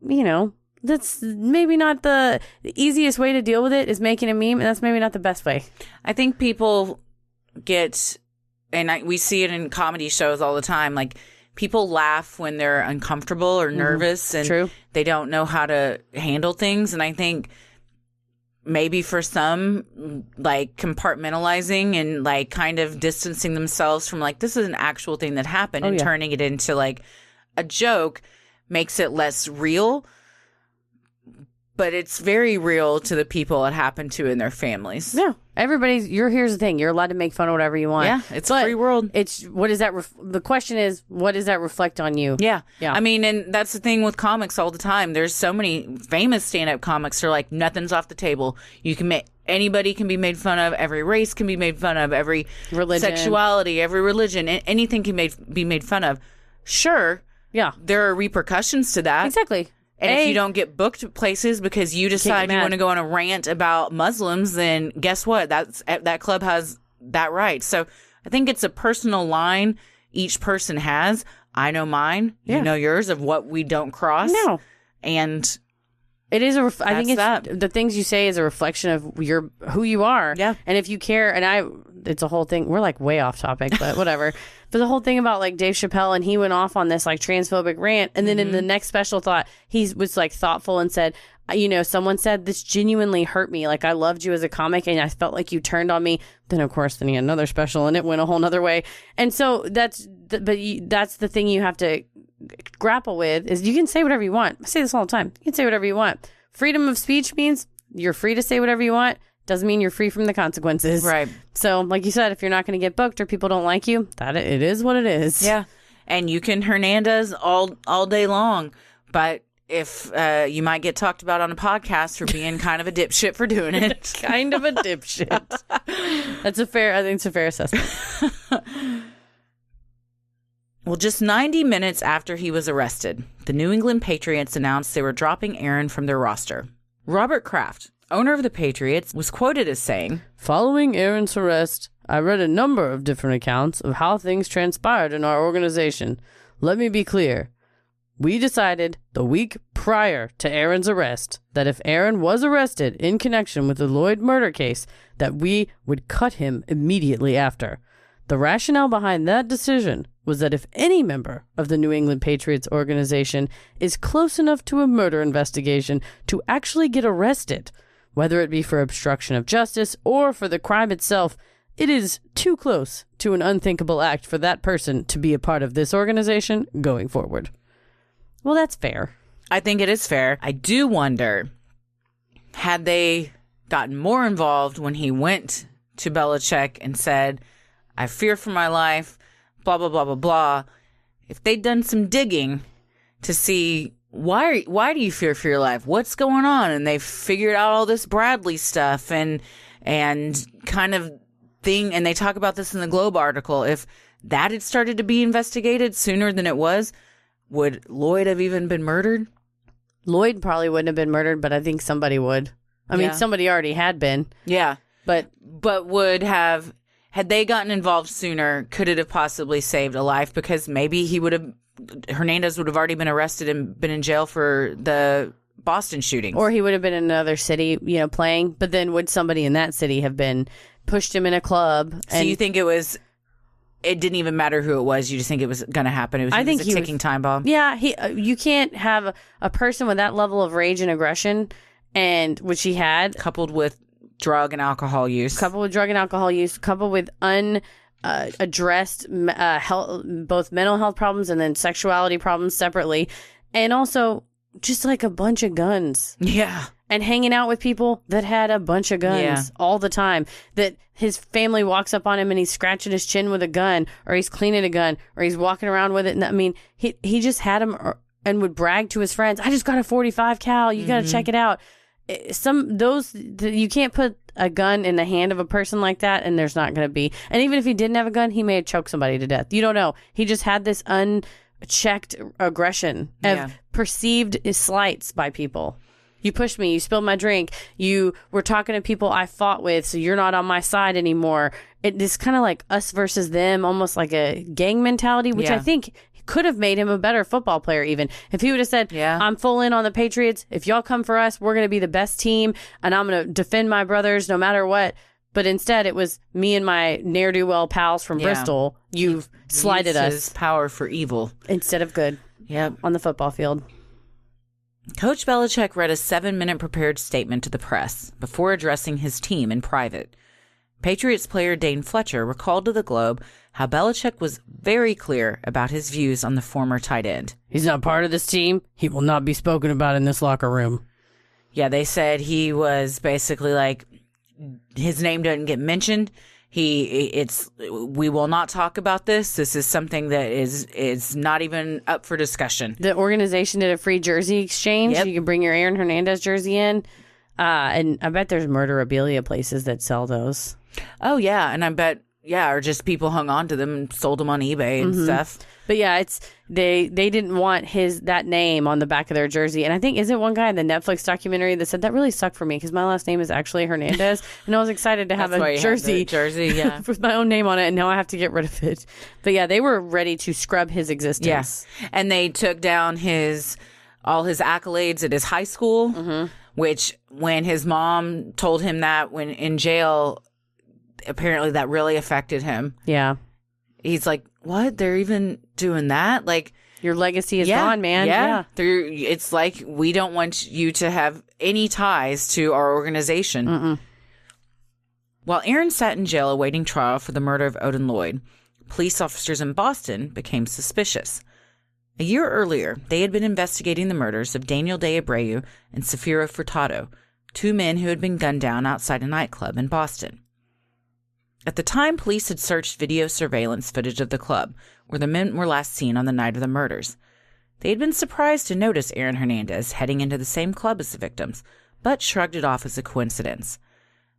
that's maybe not the easiest way to deal with it, is making a meme. And that's maybe not the best way. I think people get, and we see it in comedy shows all the time, like, people laugh when they're uncomfortable or nervous and they don't know how to handle things. And I think maybe for some, like, compartmentalizing and, like, kind of distancing themselves from, like, this is an actual thing that happened and turning it into, like, a joke makes it less real. But it's very real to the people it happened to in their families. Yeah. Here's the thing. You're allowed to make fun of whatever you want. Yeah. It's a free world. The question is, what does that reflect on you? Yeah. I mean, and that's the thing with comics all the time. There's so many famous stand-up comics who are like, nothing's off the table. Anybody can be made fun of. Every race can be made fun of. Every religion, sexuality, every religion, anything can be made fun of. Sure. Yeah. There are repercussions to that. Exactly. And if you don't get booked places because you decide you want to go on a rant about Muslims, then guess what? That club has that right. So I think it's a personal line each person has. I know mine. You know yours, of what we don't cross. No. And it is I think it's the things you say is a reflection of who you are. Yeah. And if you care, and it's a whole thing. We're like way off topic, but whatever. But the whole thing about like Dave Chappelle, and he went off on this like transphobic rant. And then in the next special he was like thoughtful and said, someone said this genuinely hurt me. Like, I loved you as a comic and I felt like you turned on me. Then, of course, he had another special and it went a whole nother way. And so that's the thing you have to grapple with is you can say whatever you want. I say this all the time. You can say whatever you want. Freedom of speech means you're free to say whatever you want. Doesn't mean you're free from the consequences. Right. So, like you said, if you're not going to get booked or people don't like you, it is what it is. Yeah. And you can Hernandez all day long, but if you might get talked about on a podcast for being kind of a dipshit for doing it. Kind of a dipshit. I think it's a fair assessment. Well, just 90 minutes after he was arrested, the New England Patriots announced they were dropping Aaron from their roster. Robert Kraft, owner of the Patriots, was quoted as saying, "Following Aaron's arrest, I read a number of different accounts of how things transpired in our organization. Let me be clear. We decided the week prior to Aaron's arrest that if Aaron was arrested in connection with the Lloyd murder case, that we would cut him immediately after. The rationale behind that decision was that if any member of the New England Patriots organization is close enough to a murder investigation to actually get arrested, whether it be for obstruction of justice or for the crime itself, it is too close to an unthinkable act for that person to be a part of this organization going forward." Well, that's fair. I think it is fair. I do wonder, had they gotten more involved when he went to Belichick and said, "I fear for my life, blah, blah, blah, blah, blah," if they'd done some digging to see, why do you fear for your life? What's going on? And they figured out all this Bradley stuff and kind of thing. And they talk about this in the Globe article. If that had started to be investigated sooner than it was, would Lloyd have even been murdered? Lloyd probably wouldn't have been murdered, but I think somebody would. I mean, somebody already had been. Yeah. But would have, had they gotten involved sooner, could it have possibly saved a life? Because maybe Hernandez would have already been arrested and been in jail for the Boston shooting. Or he would have been in another city, playing. But then would somebody in that city have pushed him in a club? So you think it didn't even matter who it was. You just think it was going to happen. It was a ticking time bomb. Yeah, you can't have a person with that level of rage and aggression, and which he had, coupled with drug and alcohol use, coupled with unaddressed both mental health problems and then sexuality problems separately, and also just like a bunch of guns. Yeah. And hanging out with people that had a bunch of guns all the time. That his family walks up on him and he's scratching his chin with a gun, or he's cleaning a gun, or he's walking around with it. And I mean, he just had him and would brag to his friends, "I just got a 45 cal. You got to check it out." You can't put a gun in the hand of a person like that, and there's not going to be. And even if he didn't have a gun, he may have choked somebody to death. You don't know. He just had this unchecked aggression of perceived slights by people. You pushed me. You spilled my drink. You were talking to people I fought with, so you're not on my side anymore. It is kind of like us versus them, almost like a gang mentality, which I think could have made him a better football player even. If he would have said, "I'm full in on the Patriots. If y'all come for us, we're going to be the best team, and I'm going to defend my brothers no matter what." But instead, it was me and my ne'er-do-well pals from Bristol. You've slighted us. His power for evil. Instead of good. Yep. On the football field. Coach Belichick read a 7-minute prepared statement to the press before addressing his team in private. Patriots player Dane Fletcher recalled to the Globe how Belichick was very clear about his views on the former tight end. "He's not part of this team. He will not be spoken about in this locker room." Yeah, they said he was basically like, his name doesn't get mentioned. We will not talk about this. This is something that is not even up for discussion. The organization did a free jersey exchange. You can bring your Aaron Hernandez jersey in. And I bet there's murderabilia places that sell those. Oh, yeah. And I bet, or just people hung on to them and sold them on eBay and stuff. But yeah, they didn't want that name on the back of their jersey. And I think, is it one guy in the Netflix documentary that said that really sucked for me because my last name is actually Hernandez, and I was excited to have a jersey with my own name on it, and now I have to get rid of it. But yeah, they were ready to scrub his existence. Yes, and they took down all his accolades at his high school, which when his mom told him that when in jail, apparently that really affected him. Yeah. He's like, what? They're even doing that? Like, your legacy is gone, man. Yeah. It's like, we don't want you to have any ties to our organization. Mm-mm. While Aaron sat in jail awaiting trial for the murder of Odin Lloyd, police officers in Boston became suspicious. A year earlier, they had been investigating the murders of Daniel De Abreu and Safiro Furtado, 2 men who had been gunned down outside a nightclub in Boston. At the time, police had searched video surveillance footage of the club, where the men were last seen on the night of the murders. They had been surprised to notice Aaron Hernandez heading into the same club as the victims, but shrugged it off as a coincidence.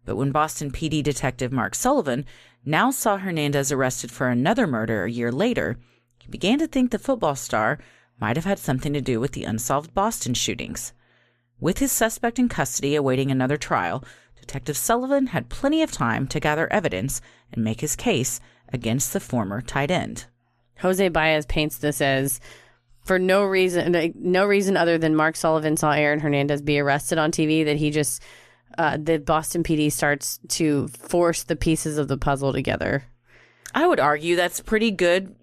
But when Boston PD detective Mark Sullivan now saw Hernandez arrested for another murder a year later, he began to think the football star might have had something to do with the unsolved Boston shootings. With his suspect in custody awaiting another trial, Detective Sullivan had plenty of time to gather evidence and make his case against the former tight end. Jose Baez paints this as, for no reason other than Mark Sullivan saw Aaron Hernandez be arrested on TV, that he just, the Boston PD starts to force the pieces of the puzzle together. I would argue that's pretty good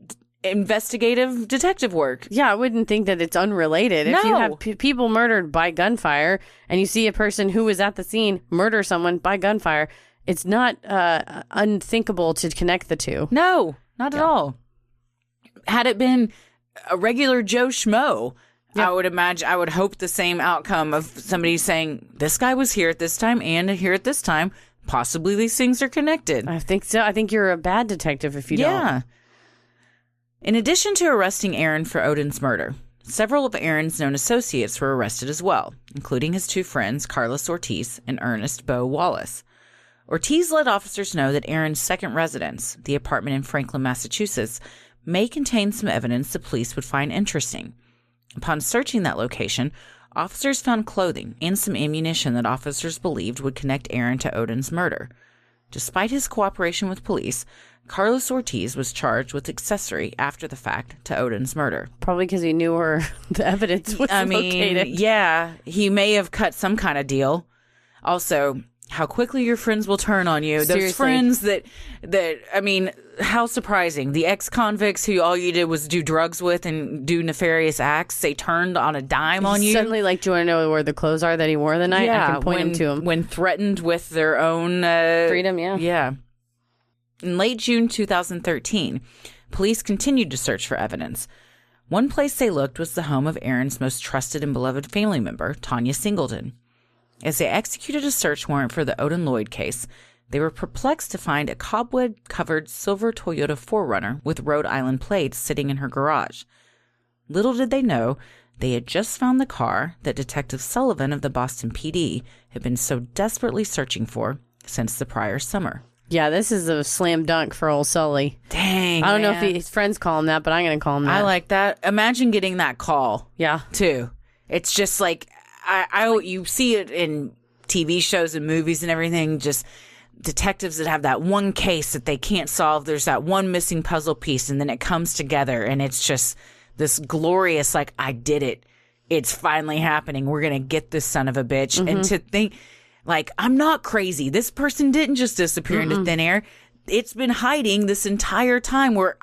investigative detective work. Yeah, I wouldn't think that it's unrelated. No. If you have people murdered by gunfire and you see a person who was at the scene murder someone by gunfire, it's not unthinkable to connect the two. No, not at all. Had it been a regular Joe Schmo, I would hope the same outcome of somebody saying, this guy was here at this time and here at this time. Possibly these things are connected. I think so. I think you're a bad detective if you don't. Yeah. In addition to arresting Aaron for Odin's murder, several of Aaron's known associates were arrested as well, including his 2 friends, Carlos Ortiz and Ernest Bo Wallace. Ortiz let officers know that Aaron's second residence, the apartment in Franklin, Massachusetts, may contain some evidence the police would find interesting. Upon searching that location, officers found clothing and some ammunition that officers believed would connect Aaron to Odin's murder. Despite his cooperation with police, Carlos Ortiz was charged with accessory after the fact to Odin's murder. Probably because he knew where the evidence was located. Yeah, he may have cut some kind of deal. Also, how quickly your friends will turn on you. Seriously. Those friends that I mean, how surprising. The ex-convicts who all you did was do drugs with and do nefarious acts, they turned on a dime on you. Suddenly, like, do you want to know where the clothes are that he wore the night? Yeah, I can point them to him. When threatened with their own... freedom, yeah. Yeah. In late June 2013, police continued to search for evidence. One place they looked was the home of Aaron's most trusted and beloved family member, Tanya Singleton. As they executed a search warrant for the Odin Lloyd case, they were perplexed to find a cobweb-covered silver Toyota 4Runner with Rhode Island plates sitting in her garage. Little did they know, they had just found the car that Detective Sullivan of the Boston PD had been so desperately searching for since the prior summer. Yeah, this is a slam dunk for old Sully. Dang, I don't know if his friends call him that, but I'm going to call him that. I like that. Imagine getting that call. Yeah. Too. It's just like, you see it in TV shows and movies and everything, just detectives that have that one case that they can't solve. There's that one missing puzzle piece, and then it comes together, and it's just this glorious, like, I did it. It's finally happening. We're going to get this son of a bitch. Mm-hmm. And to think... like, I'm not crazy. This person didn't just disappear into thin air. It's been hiding this entire time where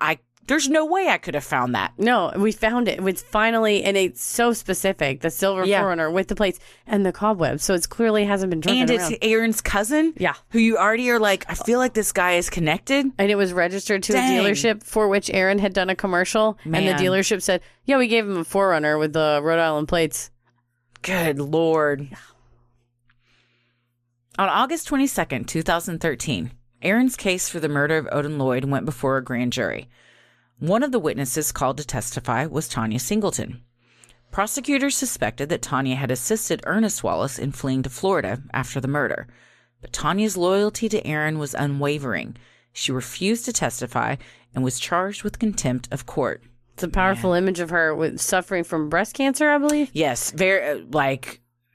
there's no way I could have found that. No, we found it. It's finally, and it's so specific. The silver 4Runner with the plates and the cobwebs. So it clearly hasn't been driven around. And it's Aaron's cousin? Yeah. Who you already are like, I feel like this guy is connected. And it was registered to a dealership for which Aaron had done a commercial. Man. And the dealership said, yeah, we gave him a 4Runner with the Rhode Island plates. Good Lord. Yeah. On August 22nd, 2013, Aaron's case for the murder of Odin Lloyd went before a grand jury. One of the witnesses called to testify was Tanya Singleton. Prosecutors suspected that Tanya had assisted Ernest Wallace in fleeing to Florida after the murder, but Tanya's loyalty to Aaron was unwavering. She refused to testify and was charged with contempt of court. It's a powerful image of her with suffering from breast cancer, I believe. Yes, very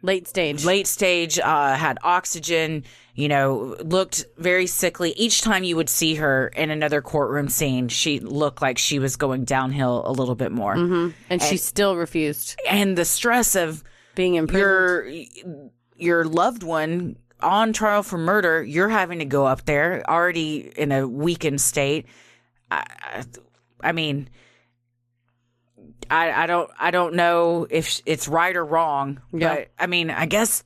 late stage, had oxygen, looked very sickly. Each time you would see her in another courtroom scene, she looked like she was going downhill a little bit more. Mm-hmm. And she still refused. And the stress of being imprisoned. your loved one on trial for murder. You're having to go up there already in a weakened state. I mean, I don't know if it's right or wrong, but I mean, I guess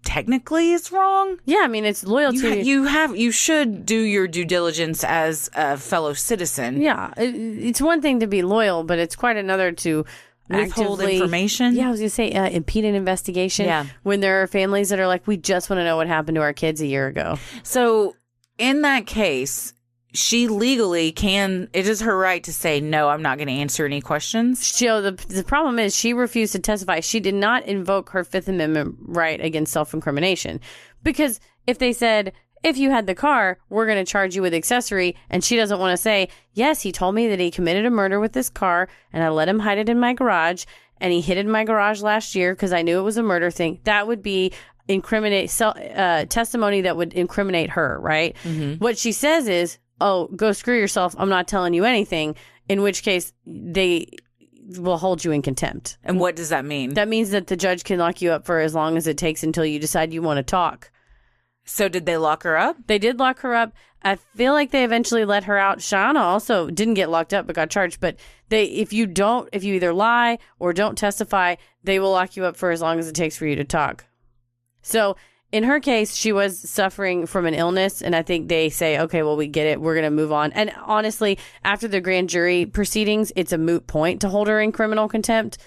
technically it's wrong. Yeah, I mean, it's loyalty. You should do your due diligence as a fellow citizen. Yeah, it's one thing to be loyal, but it's quite another to withhold actively, information. Yeah, I was going to say impede an investigation. Yeah. When there are families that are like, we just want to know what happened to our kids a year ago. So in that case, she legally can, it is her right to say, no, I'm not going to answer any questions. So the problem is she refused to testify. She did not invoke her Fifth Amendment right against self-incrimination. Because if they said, if you had the car, we're going to charge you with accessory, and she doesn't want to say, yes, he told me that he committed a murder with this car, and I let him hide it in my garage, and he hid it in my garage last year because I knew it was a murder thing, that would be testimony that would incriminate her, right? Mm-hmm. What she says is, oh, go screw yourself, I'm not telling you anything, in which case they will hold you in contempt. And what does that mean? That means that the judge can lock you up for as long as it takes until you decide you want to talk. So did they lock her up? They did lock her up. I feel like they eventually let her out. Shauna also didn't get locked up but got charged. But if you either lie or don't testify, they will lock you up for as long as it takes for you to talk. So in her case, she was suffering from an illness, and I think they say, okay, well, we get it. We're going to move on. And honestly, after the grand jury proceedings, it's a moot point to hold her in criminal contempt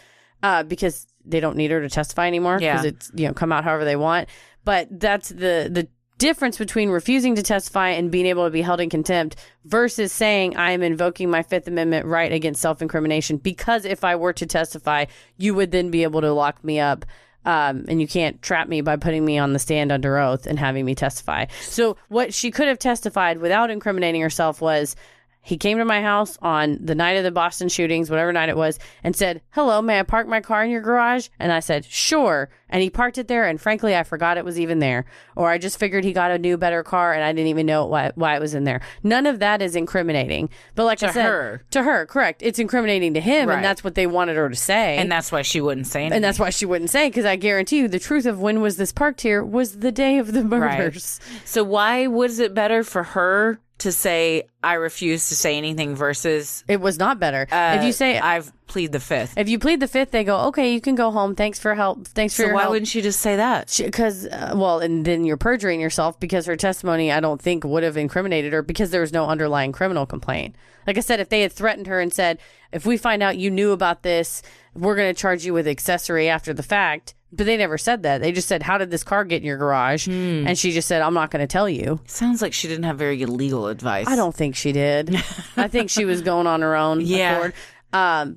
because they don't need her to testify anymore because it's, come out however they want. But that's the difference between refusing to testify and being able to be held in contempt versus saying I am invoking my Fifth Amendment right against self-incrimination because if I were to testify, you would then be able to lock me up. And you can't trap me by putting me on the stand under oath and having me testify. So what she could have testified without incriminating herself was, he came to my house on the night of the Boston shootings, whatever night it was, and said, hello, may I park my car in your garage? And I said, sure. And he parked it there, and frankly, I forgot it was even there. Or I just figured he got a new, better car, and I didn't even know why it was in there. None of that is incriminating. But like I said, to her, correct. It's incriminating to him, and that's what they wanted her to say. And that's why she wouldn't say anything. And that's why she wouldn't say, because I guarantee you the truth of when was this parked here was the day of the murders. Right. So why was it better for her to say, I refuse to say anything versus... It was not better. If you say... I've plead the fifth. If you plead the fifth, they go, okay, you can go home. Thanks for help. Thanks for your help. So why wouldn't she just say that? Because, and then you're perjuring yourself because her testimony, I don't think, would have incriminated her because there was no underlying criminal complaint. Like I said, if they had threatened her and said, if we find out you knew about this, we're going to charge you with accessory after the fact. But they never said that. They just said, how did this car get in your garage? And she just said, I'm not going to tell you. Sounds like she didn't have very good legal advice. I don't think she did. I think she was going on her own accord.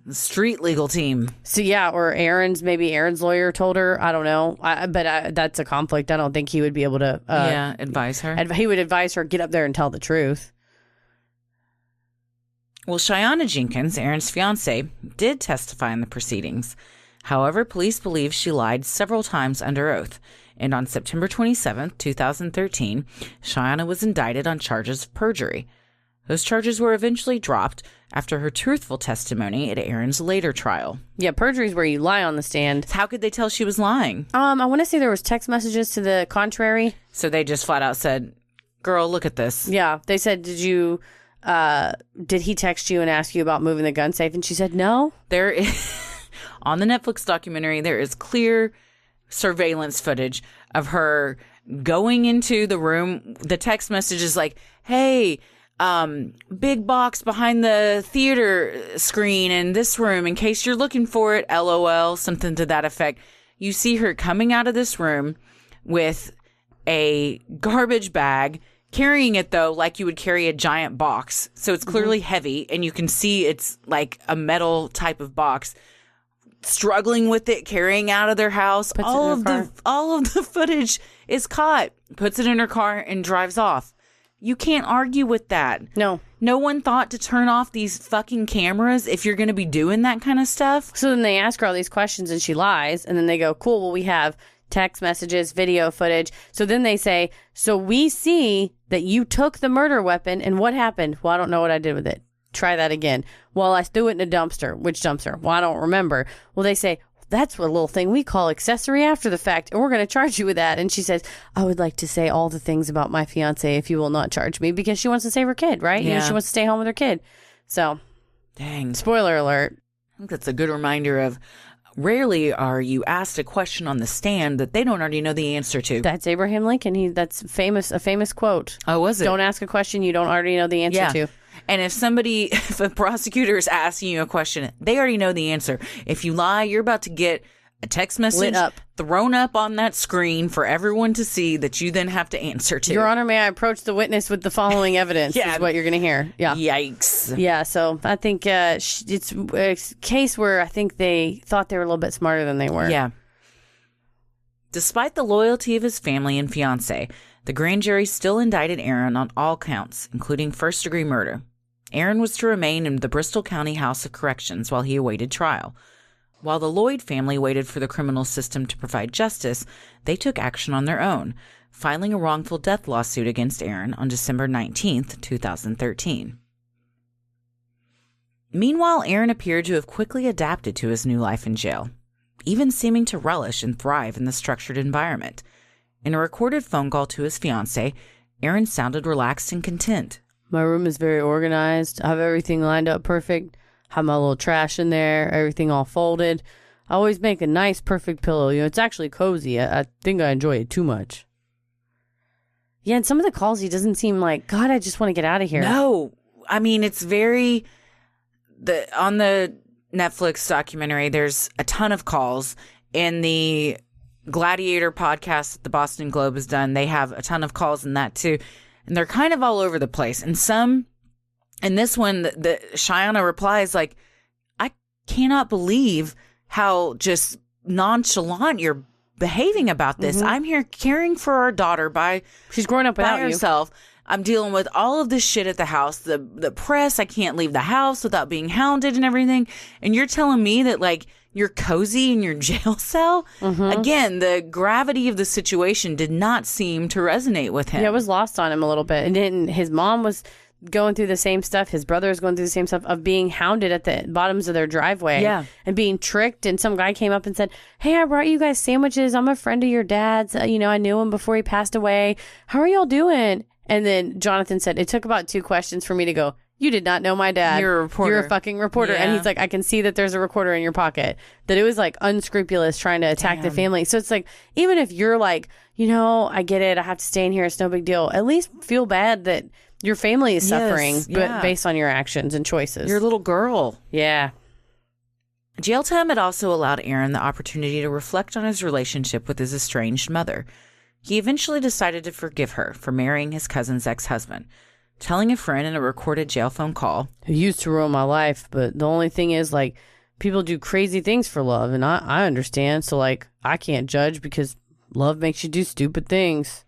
Street legal team. So yeah, or Aaron's lawyer told her. I don't know. But that's a conflict. I don't think he would be able to advise her. He would advise her, get up there and tell the truth. Well, Cheyenne Jenkins, Aaron's fiance, did testify in the proceedings. However, police believe she lied several times under oath. And on September 27, 2013, Cheyenne was indicted on charges of perjury. Those charges were eventually dropped after her truthful testimony at Aaron's later trial. Yeah, perjury is where you lie on the stand. How could they tell she was lying? I want to say there was text messages to the contrary. So they just flat out said, girl, look at this. Yeah, they said, did he text you and ask you about moving the gun safe? And she said, no. There is... On the Netflix documentary, there is clear surveillance footage of her going into the room. The text message is like, hey, big box behind the theater screen in this room in case you're looking for it, LOL, something to that effect. You see her coming out of this room with a garbage bag, carrying it, though, like you would carry a giant box. So it's clearly heavy, and you can see it's like a metal type of box. Struggling with it, carrying out of their house. All of the footage is caught. Puts it in her car and drives off. You can't argue with that. No one thought to turn off these fucking cameras if you're going to be doing that kind of stuff. So then they ask her all these questions and she lies, and then they go, cool, well, we have text messages, video footage. So then they say, so we see that you took the murder weapon, and what happened? Well, I don't know what I did with it. Try that again. Well, I threw it in a dumpster. Which dumpster? Well, I don't remember. Well, they say, that's what little thing we call accessory after the fact, and we're going to charge you with that. And she says, I would like to say all the things about my fiance if you will not charge me, because she wants to save her kid, right? Yeah. You know, she wants to stay home with her kid. So, dang. Spoiler alert. I think that's a good reminder of rarely are you asked a question on the stand that they don't already know the answer to. That's Abraham Lincoln. That's a famous quote. Oh, was it? Don't ask a question you don't already know the answer to. And if a prosecutor is asking you a question, they already know the answer. If you lie, you're about to get a text message thrown up on that screen for everyone to see that you then have to answer to. Your Honor, may I approach the witness with the following evidence is what you're going to hear. Yeah. Yikes. Yeah, so I think it's a case where I think they thought they were a little bit smarter than they were. Yeah. Despite the loyalty of his family and fiance, the grand jury still indicted Aaron on all counts, including first-degree murder. Aaron was to remain in the Bristol County House of Corrections while he awaited trial. While the Lloyd family waited for the criminal system to provide justice, they took action on their own, filing a wrongful death lawsuit against Aaron on December 19th, 2013. Meanwhile, Aaron appeared to have quickly adapted to his new life in jail, even seeming to relish and thrive in the structured environment. In a recorded phone call to his fiancée, Aaron sounded relaxed and content. My room is very organized. I have everything lined up perfect. Have my little trash in there, everything all folded. I always make a nice, perfect pillow. You know, it's actually cozy. I think I enjoy it too much. Yeah, and some of the calls, he doesn't seem like, God, I just want to get out of here. No. I mean, it's very... on the Netflix documentary, there's a ton of calls. In the Gladiator podcast that the Boston Globe has done, they have a ton of calls in that too. And they're kind of all over the place. And this one, the Cheyenne replies like, I cannot believe how just nonchalant you're behaving about this. I'm here caring for our daughter she's growing up without herself. I'm dealing with all of this shit at the house, the press. I can't leave the house without being hounded and everything. And you're telling me that like you're cozy in your jail cell? Again, the gravity of the situation did not seem to resonate with him. Yeah, it was lost on him a little bit. And his mom was going through the same stuff. His brother was going through the same stuff of being hounded at the bottoms of their driveway. Yeah. And being tricked. And some guy came up and said, hey, I brought you guys sandwiches. I'm a friend of your dad's. I knew him before he passed away. How are y'all doing? And then Jonathan said, it took about 2 questions for me to go, you did not know my dad. You're a reporter. You're a fucking reporter. Yeah. And he's like, I can see that there's a recorder in your pocket. That it was like unscrupulous trying to attack the family. So it's like, even if you're like, I get it. I have to stay in here. It's no big deal. At least feel bad that your family is suffering but based on your actions and choices. Your little girl. Yeah. Jail time had also allowed Aaron the opportunity to reflect on his relationship with his estranged mother. He eventually decided to forgive her for marrying his cousin's ex-husband, telling a friend in a recorded jail phone call, It used to ruin my life, but the only thing is, like, people do crazy things for love, and I understand, so, like, I can't judge because love makes you do stupid things.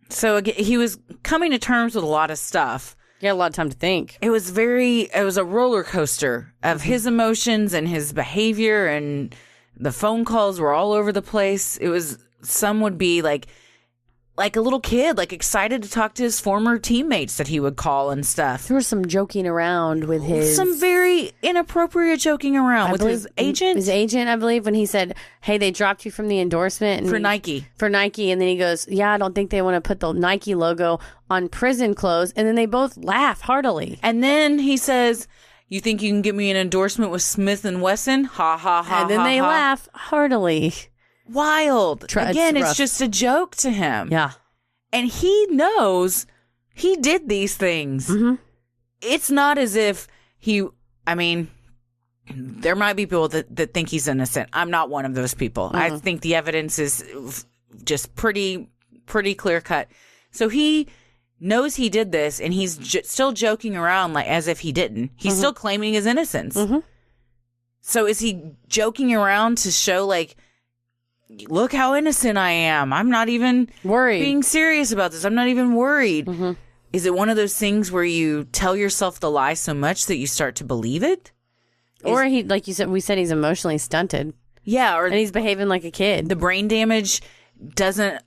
So he was coming to terms with a lot of stuff. He had a lot of time to think. It was a roller coaster of his emotions and his behavior, and the phone calls were all over the place. Some would be like a little kid, like excited to talk to his former teammates that he would call and stuff. There was some joking around with some very inappropriate joking around with his agent. His agent, I believe, when he said, hey, they dropped you from the endorsement. For Nike. And then he goes, yeah, I don't think they want to put the Nike logo on prison clothes. And then they both laugh heartily. And then he says, you think you can get me an endorsement with Smith & Wesson? Ha, ha, ha, and then they laugh heartily. Wild. Again, it's rough. just a joke to him. Yeah. And he knows he did these things. It's not as if there might be people that think he's innocent. I'm not one of those people. I think the evidence is just pretty clear cut. So he knows he did this, and he's still joking around like as if he didn't. He's still claiming his innocence. So is he joking around to show like, look how innocent I am. I'm not even worried. Being serious about this. I'm not even worried. Is it one of those things where you tell yourself the lie so much that you start to believe it? Or he, like you said, we said he's emotionally stunted. Yeah. And he's behaving like a kid. The brain damage doesn't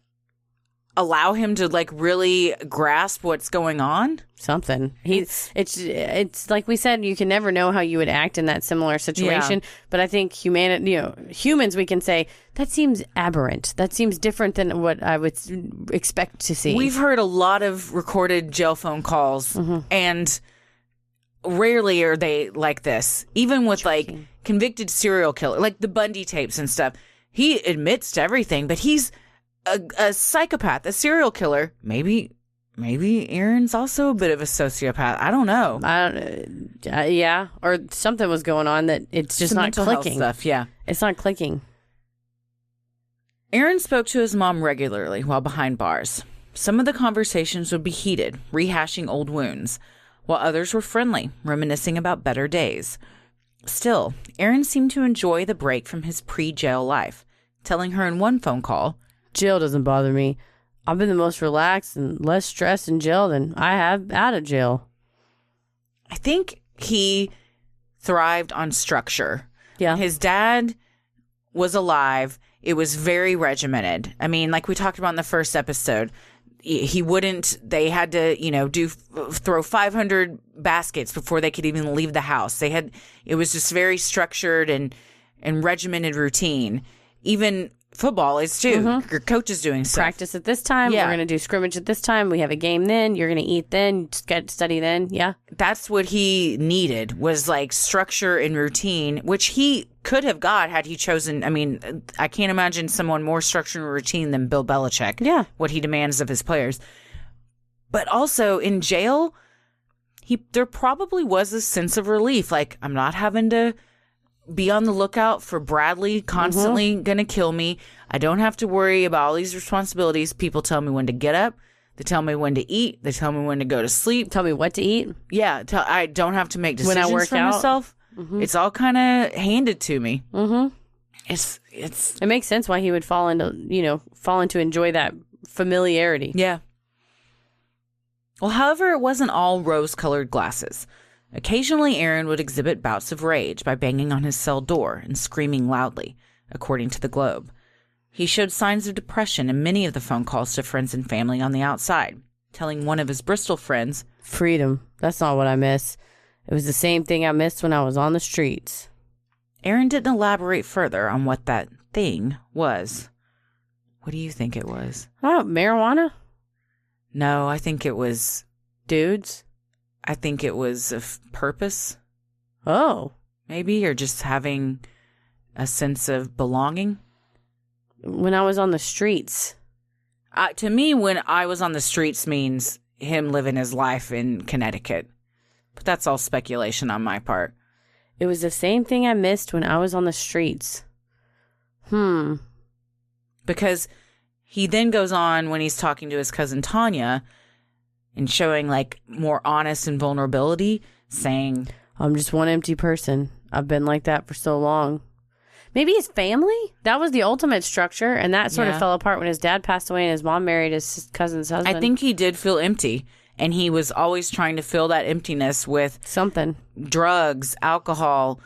allow him to like really grasp what's going on. Something. It's like we said, you can never know how you would act in that similar situation. Yeah. But I think humans, we can say that seems aberrant. That seems different than what I would expect to see. We've heard a lot of recorded jail phone calls, and rarely are they like this. Even with like convicted serial killer, like the Bundy tapes and stuff, he admits to everything, but he's a psychopath, a serial killer. Maybe Aaron's also a bit of a sociopath. I don't know. Yeah, or something was going on that it's just not clicking. Stuff, yeah, it's not clicking. Aaron spoke to his mom regularly while behind bars. Some of the conversations would be heated, rehashing old wounds, while others were friendly, reminiscing about better days. Still, Aaron seemed to enjoy the break from his pre-jail life, telling her in one phone call, "Jail doesn't bother me. I've been the most relaxed and less stressed in jail than I have out of jail." I think he thrived on structure. Yeah. His dad was alive. It was very regimented. I mean, like we talked about in the first episode, they had to, throw 500 baskets before they could even leave the house. It was just very structured and regimented routine. Even football is too. Your coach is doing stuff. Practice at this time. Yeah. We're going to do scrimmage at this time. We have a game then. You're going to eat then. Study then. Yeah. That's what he needed, was like structure and routine, which he could have got had he chosen. I mean, I can't imagine someone more structured and routine than Bill Belichick. Yeah. What he demands of his players. But also in jail, there probably was a sense of relief. Like, I'm not having to be on the lookout for Bradley constantly gonna kill me. I don't have to worry about all these responsibilities. People tell me when to get up. They tell me when to eat. They tell me when to go to sleep. Tell me what to eat. Yeah, I don't have to make decisions when I work for out. myself. It's all kind of handed to me. It makes sense why he would fall into enjoy that familiarity. Yeah. Well, however, it wasn't all rose-colored glasses. Occasionally, Aaron would exhibit bouts of rage by banging on his cell door and screaming loudly, according to the Globe. He showed signs of depression in many of the phone calls to friends and family on the outside, telling one of his Bristol friends, "Freedom. That's not what I miss. It was the same thing I missed when I was on the streets." Aaron didn't elaborate further on what that thing was. What do you think it was? Oh, marijuana? No, I think it was dudes. I think it was a purpose. Oh. Maybe, or just having a sense of belonging. When I was on the streets. To me, when I was on the streets means him living his life in Connecticut. But that's all speculation on my part. It was the same thing I missed when I was on the streets. Because he then goes on when he's talking to his cousin Tanya and showing like more honest and vulnerability, saying, "I'm just one empty person. I've been like that for so long." Maybe his family? That was the ultimate structure, and that sort of fell apart when his dad passed away and his mom married his cousin's husband. I think he did feel empty, and he was always trying to fill that emptiness with something. Drugs, alcohol,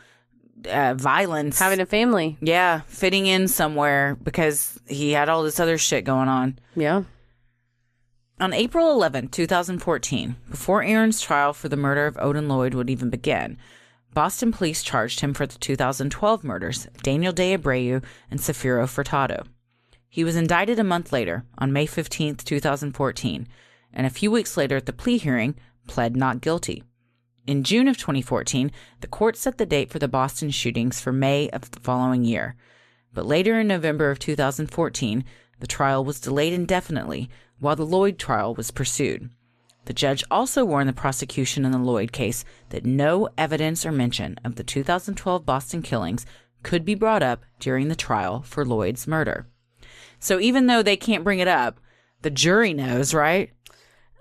violence. Having a family. Yeah, fitting in somewhere because he had all this other shit going on. Yeah. On April 11, 2014, before Aaron's trial for the murder of Odin Lloyd would even begin, Boston police charged him for the 2012 murders of Daniel De Abreu and Safiro Furtado. He was indicted a month later, on May 15, 2014, and a few weeks later at the plea hearing, pled not guilty. In June of 2014, the court set the date for the Boston shootings for May of the following year. But later in November of 2014, the trial was delayed indefinitely while the Lloyd trial was pursued. The judge also warned the prosecution in the Lloyd case that no evidence or mention of the 2012 Boston killings could be brought up during the trial for Lloyd's murder. So even though they can't bring it up, the jury knows, right?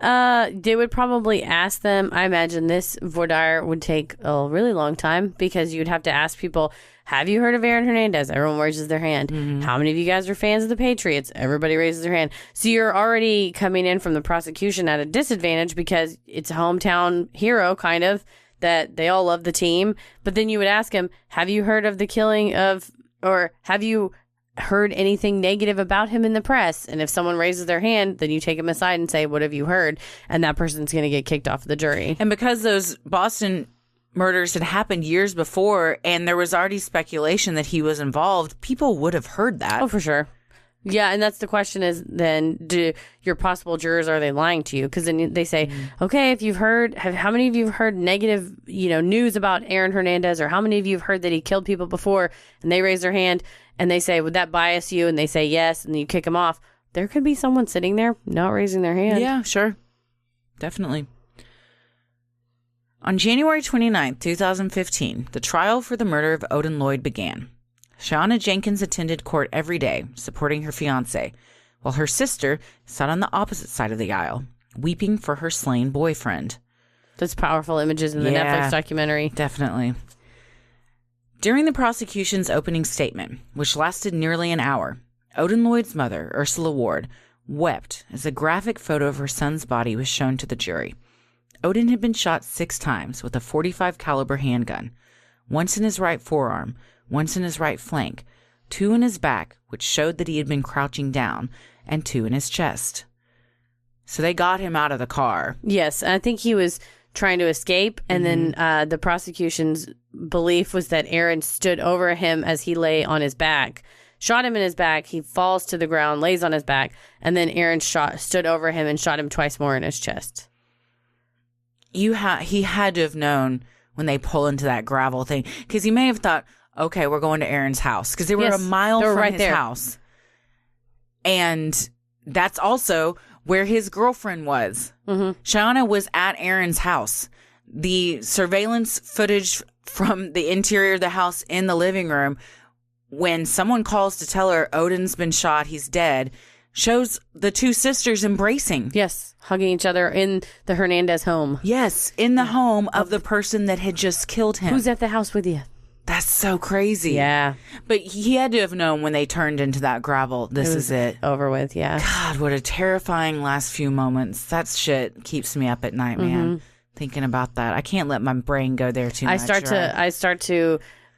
They would probably ask them. I imagine this voir dire would take a really long time because you'd have to ask people, have you heard of Aaron Hernandez? Everyone raises their hand. How many of you guys are fans of the Patriots? Everybody raises their hand. So you're already coming in from the prosecution at a disadvantage because it's a hometown hero, kind of, that they all love the team. But then you would ask him, have you heard of the killing of, or have you heard anything negative about him in the press. And if someone raises their hand, then you take them aside and say, what have you heard? And that person's going to get kicked off the jury. And because those Boston murders had happened years before and there was already speculation that he was involved, people would have heard that. Oh, for sure. Yeah, and that's the question is then, do your possible jurors, are they lying to you? Because then they say, okay, if you've heard, how many of you have heard negative, news about Aaron Hernandez, or how many of you have heard that he killed people before? And they raise their hand and they say, would that bias you? And they say yes, and you kick them off. There could be someone sitting there not raising their hand. Yeah, sure. Definitely. On January 29th, 2015, the trial for the murder of Odin Lloyd began. Shauna Jenkins attended court every day, supporting her fiancé, while her sister sat on the opposite side of the aisle, weeping for her slain boyfriend. Those powerful images in the Netflix documentary. Definitely. During the prosecution's opening statement, which lasted nearly an hour, Odin Lloyd's mother, Ursula Ward, wept as a graphic photo of her son's body was shown to the jury. Odin had been shot 6 times with a .45 caliber handgun, once in his right forearm, once in his right flank, 2 in his back, which showed that he had been crouching down, and 2 in his chest. So they got him out of the car. Yes, I think he was trying to escape, and then the prosecution's belief was that Aaron stood over him as he lay on his back, shot him in his back, he falls to the ground, lays on his back, and then Aaron stood over him and shot him twice more in his chest. He had to have known when they pull into that gravel thing, because he may have thought, okay, we're going to Aaron's house, because they were a mile from his house. And that's also where his girlfriend was. Shauna was at Aaron's house. The surveillance footage from the interior of the house in the living room, when someone calls to tell her Odin's been shot, he's dead, shows the 2 sisters embracing. Yes, hugging each other in the Hernandez home. Yes, in the home of the person that had just killed him. Who's at the house with you? That's so crazy. Yeah. But he had to have known when they turned into that gravel, this is it. Over with, yeah. God, what a terrifying last few moments. That shit keeps me up at night, man. Thinking about that. I can't let my brain go there too much. I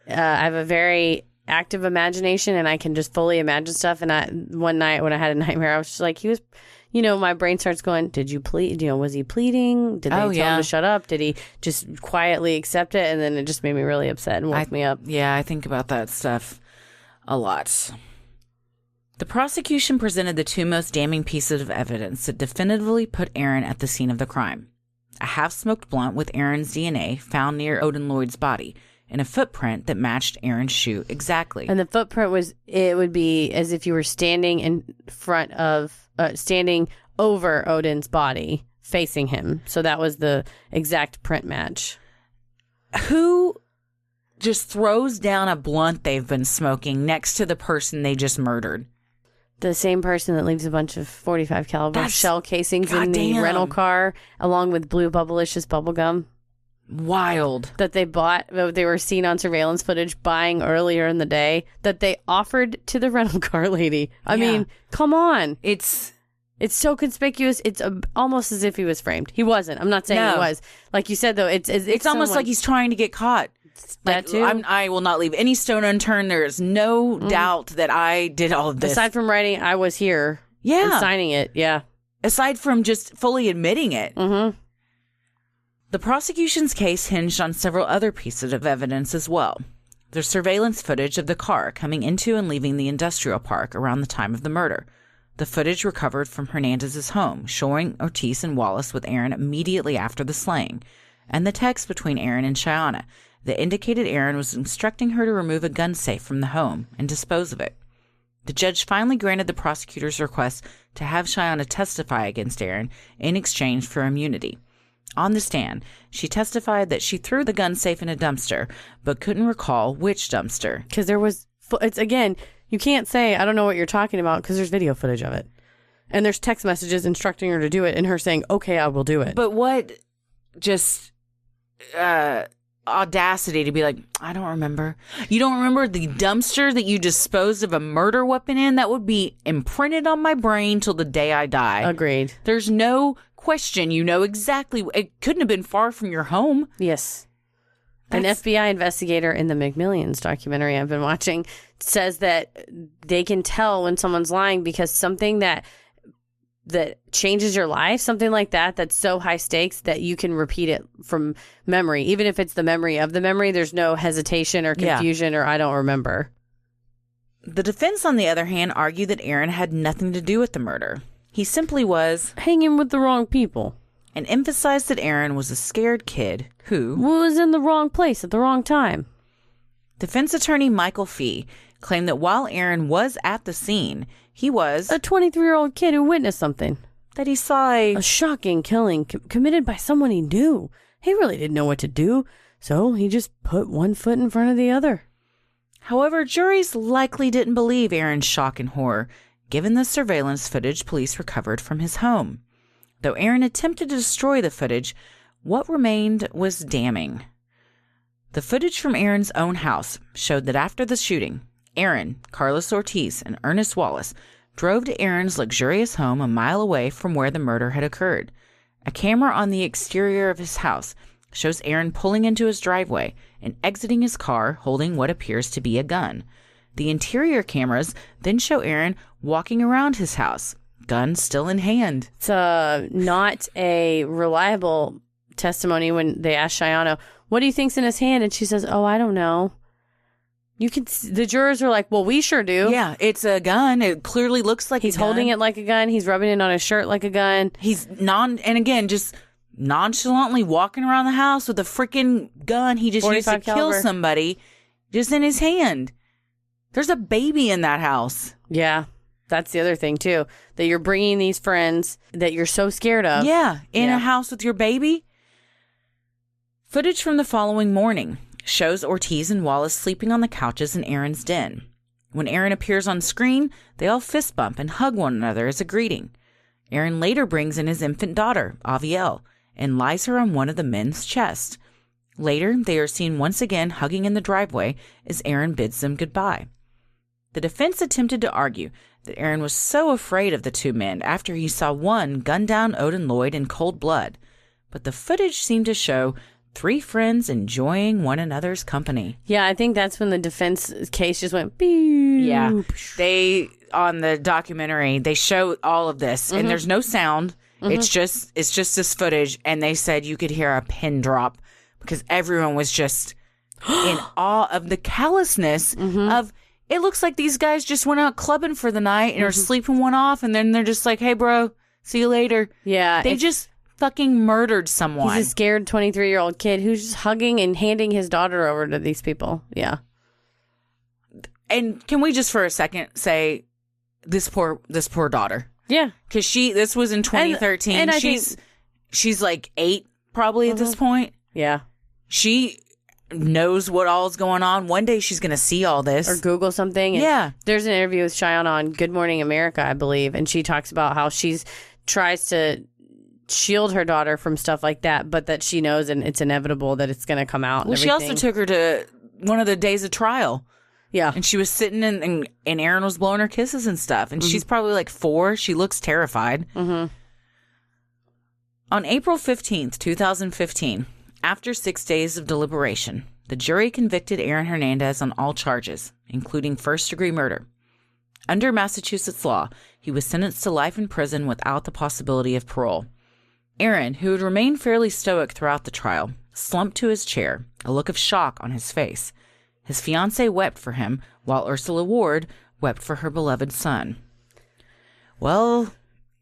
have a very active imagination, and I can just fully imagine stuff. And one night when I had a nightmare, I was just like, he was... my brain starts going, did you plead? Was he pleading? Did they tell him to shut up? Did he just quietly accept it? And then it just made me really upset and woke me up. Yeah, I think about that stuff a lot. The prosecution presented the 2 most damning pieces of evidence that definitively put Aaron at the scene of the crime. A half-smoked blunt with Aaron's DNA found near Odin Lloyd's body, and a footprint that matched Aaron's shoe exactly. And the footprint would be as if you were standing in front of... standing over Odin's body, facing him. So that was the exact print match. Who just throws down a blunt they've been smoking next to the person they just murdered? The same person that leaves a bunch of .45 caliber shell casings in the rental car, along with blue bubblicious bubble gum. Wild. That they bought, they were seen on surveillance footage buying earlier in the day, that they offered to the rental car lady. I mean, come on. It's so conspicuous. It's almost as if he was framed. He wasn't. I'm not saying he was. Like you said, though, it's almost like he's trying to get caught. That too. I will not leave any stone unturned. There is no doubt that I did all of this. Aside from writing, I was here. Yeah. And signing it. Yeah. Aside from just fully admitting it. The prosecution's case hinged on several other pieces of evidence as well. There's surveillance footage of the car coming into and leaving the industrial park around the time of the murder. The footage recovered from Hernandez's home, showing Ortiz and Wallace with Aaron immediately after the slaying, and the text between Aaron and Shauna that indicated Aaron was instructing her to remove a gun safe from the home and dispose of it. The judge finally granted the prosecutor's request to have Shauna testify against Aaron in exchange for immunity. On the stand, she testified that she threw the gun safe in a dumpster, but couldn't recall which dumpster. Because there was, it's again, you can't say, I don't know what you're talking about, because there's video footage of it. And there's text messages instructing her to do it, and her saying, okay, I will do it. But what just audacity to be like, I don't remember. You don't remember the dumpster that you disposed of a murder weapon in? That would be imprinted on my brain till the day I die. Agreed. There's no question. You know exactly. It couldn't have been far from your home. Yes. An FBI investigator in the McMillions documentary I've been watching says that they can tell when someone's lying because something that changes your life, something like that, that's so high stakes that you can repeat it from memory. Even if it's the memory of the memory, there's no hesitation or confusion or I don't remember. The defense, on the other hand, argued that Aaron had nothing to do with the murder. He simply was hanging with the wrong people. And emphasized that Aaron was a scared kid who was in the wrong place at the wrong time. Defense attorney Michael Fee claimed that while Aaron was at the scene, he was a 23-year-old kid who witnessed something. That he saw a shocking killing committed by someone he knew. He really didn't know what to do, so he just put one foot in front of the other. However, juries likely didn't believe Aaron's shock and horror, given the surveillance footage police recovered from his home. Though Aaron attempted to destroy the footage, what remained was damning. The footage from Aaron's own house showed that after the shooting, Aaron, Carlos Ortiz, and Ernest Wallace drove to Aaron's luxurious home a mile away from where the murder had occurred. A camera on the exterior of his house shows Aaron pulling into his driveway and exiting his car holding what appears to be a gun. The interior cameras then show Aaron walking around his house, gun still in hand. It's not a reliable testimony when they asked Shiano, what do you think's in his hand? And she says, oh, I don't know. The jurors are like, well, we sure do. Yeah, it's a gun. It clearly looks like he's holding it like a gun. He's rubbing it on his shirt like a gun. He's just nonchalantly walking around the house with a freaking gun he just used to kill somebody just in his hand. There's a baby in that house. Yeah. That's the other thing, too, that you're bringing these friends that you're so scared of. Yeah, in a house with your baby. Footage from the following morning shows Ortiz and Wallace sleeping on the couches in Aaron's den. When Aaron appears on screen, they all fist bump and hug one another as a greeting. Aaron later brings in his infant daughter, Avielle, and lies her on one of the men's chests. Later, they are seen once again hugging in the driveway as Aaron bids them goodbye. The defense attempted to argue that Aaron was so afraid of the two men after he saw one gun down Odin Lloyd in cold blood, but the footage seemed to show three friends enjoying one another's company. Yeah, I think that's when the defense case just went beep. Yeah, on the documentary, they show all of this, and there's no sound. It's just this footage, and they said you could hear a pin drop because everyone was just in awe of the callousness of. It looks like these guys just went out clubbing for the night and are sleeping one off, and then they're just like, hey, bro, see you later. Yeah. They just fucking murdered someone. He's a scared 23-year-old kid who's just hugging and handing his daughter over to these people. Yeah. And can we just for a second say this poor daughter? Yeah. Because this was in 2013. And she's like 8 probably at this point. Yeah. She knows what all's going on. One day she's going to see all this. Or Google something. Yeah. There's an interview with Cheyenne on Good Morning America, I believe, and she talks about how tries to shield her daughter from stuff like that, but that she knows and it's inevitable that it's going to come out. Well, she also took her to one of the days of trial. Yeah. And she was sitting and Aaron was blowing her kisses and stuff. And she's probably like 4. She looks terrified. On April 15th, 2015, after 6 days of deliberation, the jury convicted Aaron Hernandez on all charges, including first-degree murder. Under Massachusetts law, he was sentenced to life in prison without the possibility of parole. Aaron, who had remained fairly stoic throughout the trial, slumped to his chair, a look of shock on his face. His fiancée wept for him, while Ursula Ward wept for her beloved son. Well,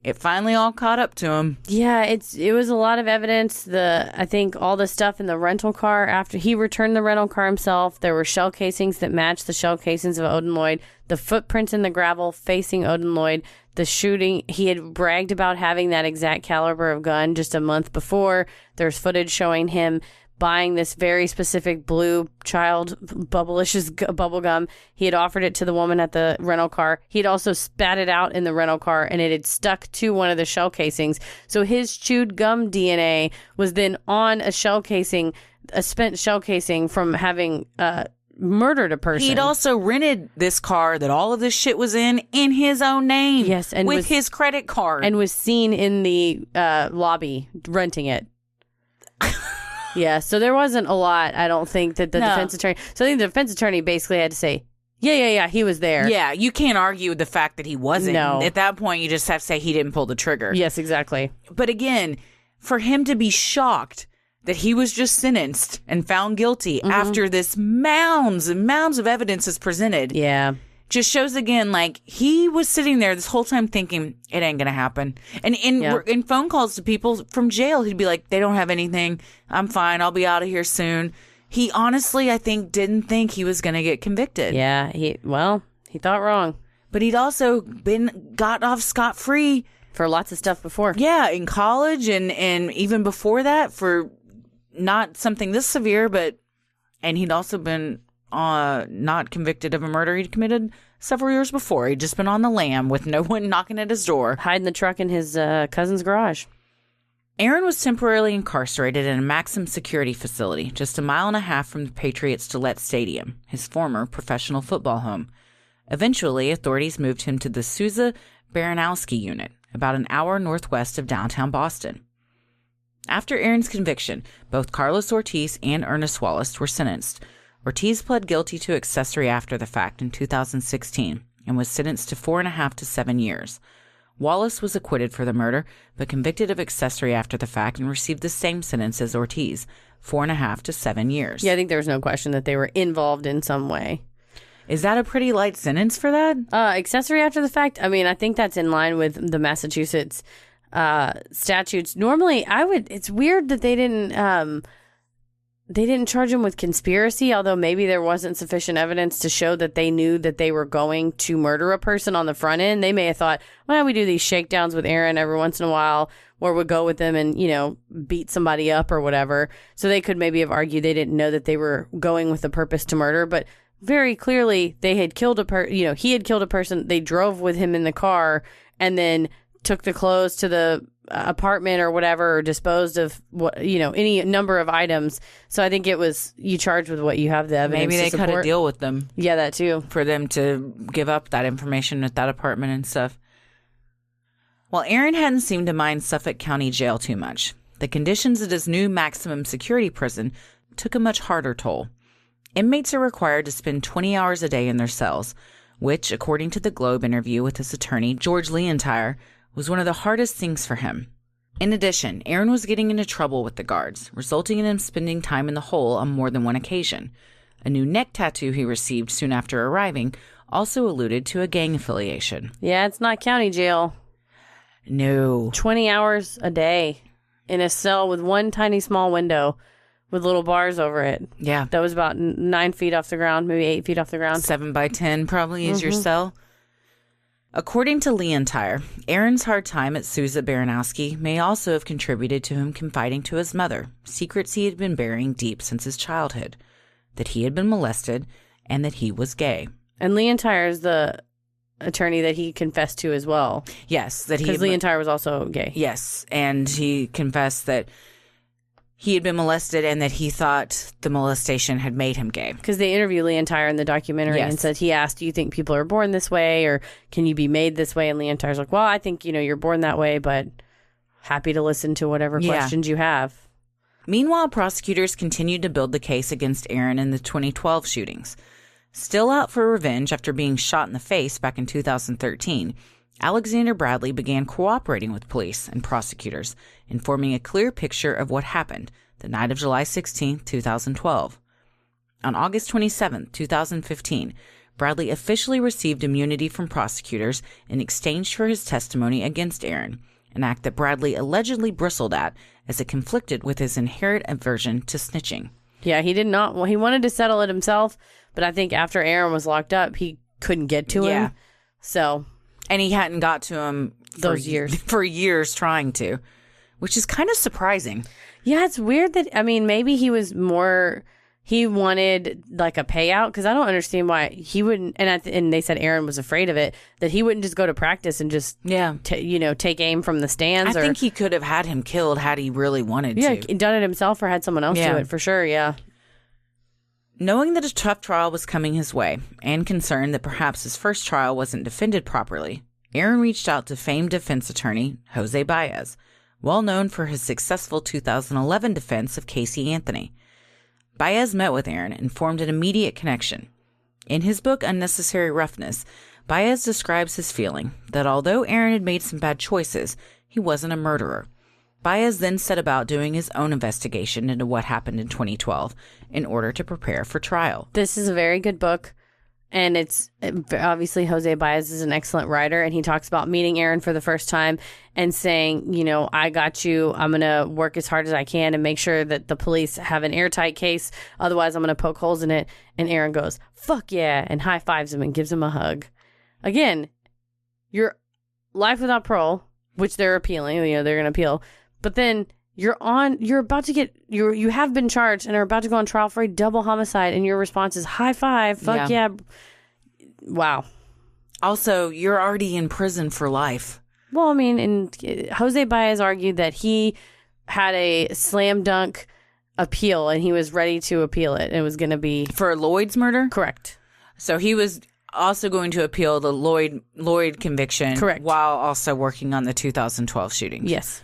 it finally all caught up to him. Yeah, it was a lot of evidence. I think all the stuff in the rental car after he returned the rental car himself, there were shell casings that matched the shell casings of Odin Lloyd, the footprints in the gravel facing Odin Lloyd, the shooting. He had bragged about having that exact caliber of gun just a month before. There's footage showing him buying this very specific blue child bubblicious bubble gum. He had offered it to the woman at the rental car. He'd also spat it out in the rental car, and it had stuck to one of the shell casings. So his chewed gum DNA was then on a shell casing, a spent shell casing from having murdered a person. He'd also rented this car that all of this shit was in his own name. Yes, and with his credit card. And was seen in the lobby renting it. Yeah, so there wasn't a lot, I don't think, that the defense attorney... So I think the defense attorney basically had to say, yeah, he was there. Yeah, you can't argue with the fact that he wasn't. No. At that point, you just have to say he didn't pull the trigger. Yes, exactly. But again, for him to be shocked that he was just sentenced and found guilty after this mounds and mounds of evidence is presented. Yeah. Just shows again, like, he was sitting there this whole time thinking, it ain't going to happen. And in phone calls to people from jail, he'd be like, they don't have anything. I'm fine. I'll be out of here soon. He honestly, I think, didn't think he was going to get convicted. Yeah, he thought wrong. But he'd also got off scot-free. For lots of stuff before. Yeah, in college and even before that for not something this severe, and he'd also been not convicted of a murder he'd committed several years before. He'd just been on the lam with no one knocking at his door. Hiding the truck in his cousin's garage. Aaron was temporarily incarcerated in a maximum security facility just 1.5 miles from the Patriots Gillette Stadium, his former professional football home. Eventually, authorities moved him to the Sousa Baranowski unit, about an hour northwest of downtown Boston. After Aaron's conviction, both Carlos Ortiz and Ernest Wallace were sentenced. Ortiz pled guilty to accessory after the fact in 2016 and was sentenced to 4.5 to 7 years. Wallace was acquitted for the murder, but convicted of accessory after the fact and received the same sentence as Ortiz, 4.5 to 7 years. Yeah, I think there was no question that they were involved in some way. Is that a pretty light sentence for that? Accessory after the fact? I mean, I think that's in line with the Massachusetts statutes. Normally, it's weird that they didn't charge him with conspiracy, although maybe there wasn't sufficient evidence to show that they knew that they were going to murder a person on the front end. They may have thought, well, we do these shakedowns with Aaron every once in a while, or we'd go with them and, beat somebody up or whatever. So they could maybe have argued they didn't know that they were going with the purpose to murder, but very clearly they had killed he had killed a person. They drove with him in the car and then took the clothes to the apartment or whatever, or disposed of any number of items. So I think it was, you charged with what you have the evidence. Maybe they cut a deal with them. Yeah, that too. For them to give up that information at that apartment and stuff. While Aaron hadn't seemed to mind Suffolk County Jail too much, the conditions at his new maximum security prison took a much harder toll. Inmates are required to spend 20 hours a day in their cells, which, according to the Globe interview with his attorney, George Leontire, was one of the hardest things for him. In addition, Aaron was getting into trouble with the guards, resulting in him spending time in the hole on more than one occasion. A new neck tattoo he received soon after arriving also alluded to a gang affiliation. Yeah, it's not county jail. No. 20 hours a day in a cell with one tiny small window with little bars over it. Yeah. That was about 9 feet off the ground, maybe 8 feet off the ground. 7 by 10 probably is your cell. According to Leontire, Aaron's hard time at Sousa Baranowski may also have contributed to him confiding to his mother secrets he had been burying deep since his childhood, that he had been molested and that he was gay. And Leontire is the attorney that he confessed to as well. Yes. Because Leontire was also gay. Yes. And he confessed that he had been molested and that he thought the molestation had made him gay. Because they interviewed Leontire in the documentary and said, he asked, do you think people are born this way or can you be made this way? And Leontire's like, well, I think, you're born that way, but happy to listen to whatever questions you have. Meanwhile, prosecutors continued to build the case against Aaron in the 2012 shootings. Still out for revenge after being shot in the face back in 2013, Alexander Bradley began cooperating with police and prosecutors in forming a clear picture of what happened the night of July 16, 2012. On August 27, 2015, Bradley officially received immunity from prosecutors in exchange for his testimony against Aaron, an act that Bradley allegedly bristled at as it conflicted with his inherent aversion to snitching. Yeah, he did not. Well, he wanted to settle it himself, but I think after Aaron was locked up, he couldn't get to him. So... And he hadn't got to him for years trying to, which is kind of surprising. Yeah, it's weird that, maybe he wanted like a payout, because I don't understand why he wouldn't, and they said Aaron was afraid of it, that he wouldn't just go to practice and just, take aim from the stands. I think he could have had him killed had he really wanted to. Yeah, done it himself or had someone else do it, for sure, yeah. Knowing that a tough trial was coming his way, and concerned that perhaps his first trial wasn't defended properly, Aaron reached out to famed defense attorney Jose Baez, well known for his successful 2011 defense of Casey Anthony. Baez met with Aaron and formed an immediate connection. In his book, Unnecessary Roughness, Baez describes his feeling that although Aaron had made some bad choices, he wasn't a murderer. Baez then set about doing his own investigation into what happened in 2012 in order to prepare for trial. This is a very good book, and it's obviously Jose Baez is an excellent writer, and he talks about meeting Aaron for the first time and saying, you know, I got you. I'm going to work as hard as I can and make sure that the police have an airtight case. Otherwise, I'm going to poke holes in it. And Aaron goes, fuck yeah, and high fives him and gives him a hug. Again, your life without parole, which they're appealing, you know, they're going to appeal. But then you have been charged and are about to go on trial for a double homicide, and your response is high five, fuck yeah. Wow. Also, you're already in prison for life. Well, I mean, and Jose Baez argued that he had a slam dunk appeal and he was ready to appeal it. It was going to be for Lloyd's murder? Correct. So he was also going to appeal the Lloyd conviction. Correct. While also working on the 2012 shooting. Yes.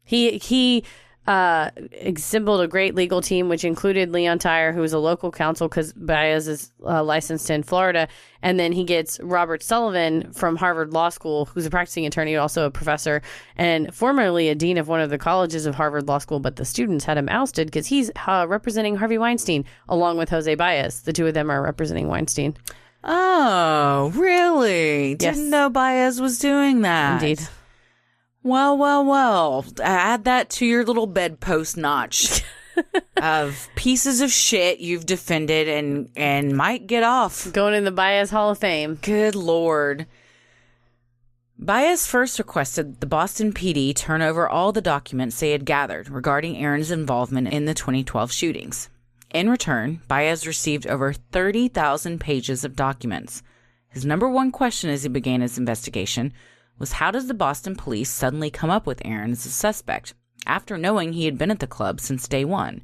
He assembled a great legal team, which included Leon Tyre, who was a local counsel because Baez is licensed in Florida. And then he gets Robert Sullivan from Harvard Law School, who's a practicing attorney, also a professor, and formerly a dean of one of the colleges of Harvard Law School. But the students had him ousted because he's representing Harvey Weinstein, along with Jose Baez. The two of them are representing Weinstein. Oh, really? Yes. Didn't know Baez was doing that. Indeed. Well. Add that to your little bedpost notch of pieces of shit you've defended and might get off. Going in the Baez Hall of Fame. Good Lord. Baez first requested the Boston PD turn over all the documents they had gathered regarding Aaron's involvement in the 2012 shootings. In return, Baez received over 30,000 pages of documents. His number one question as he began his investigation was, how does the Boston police suddenly come up with Aaron as a suspect after knowing he had been at the club since day one?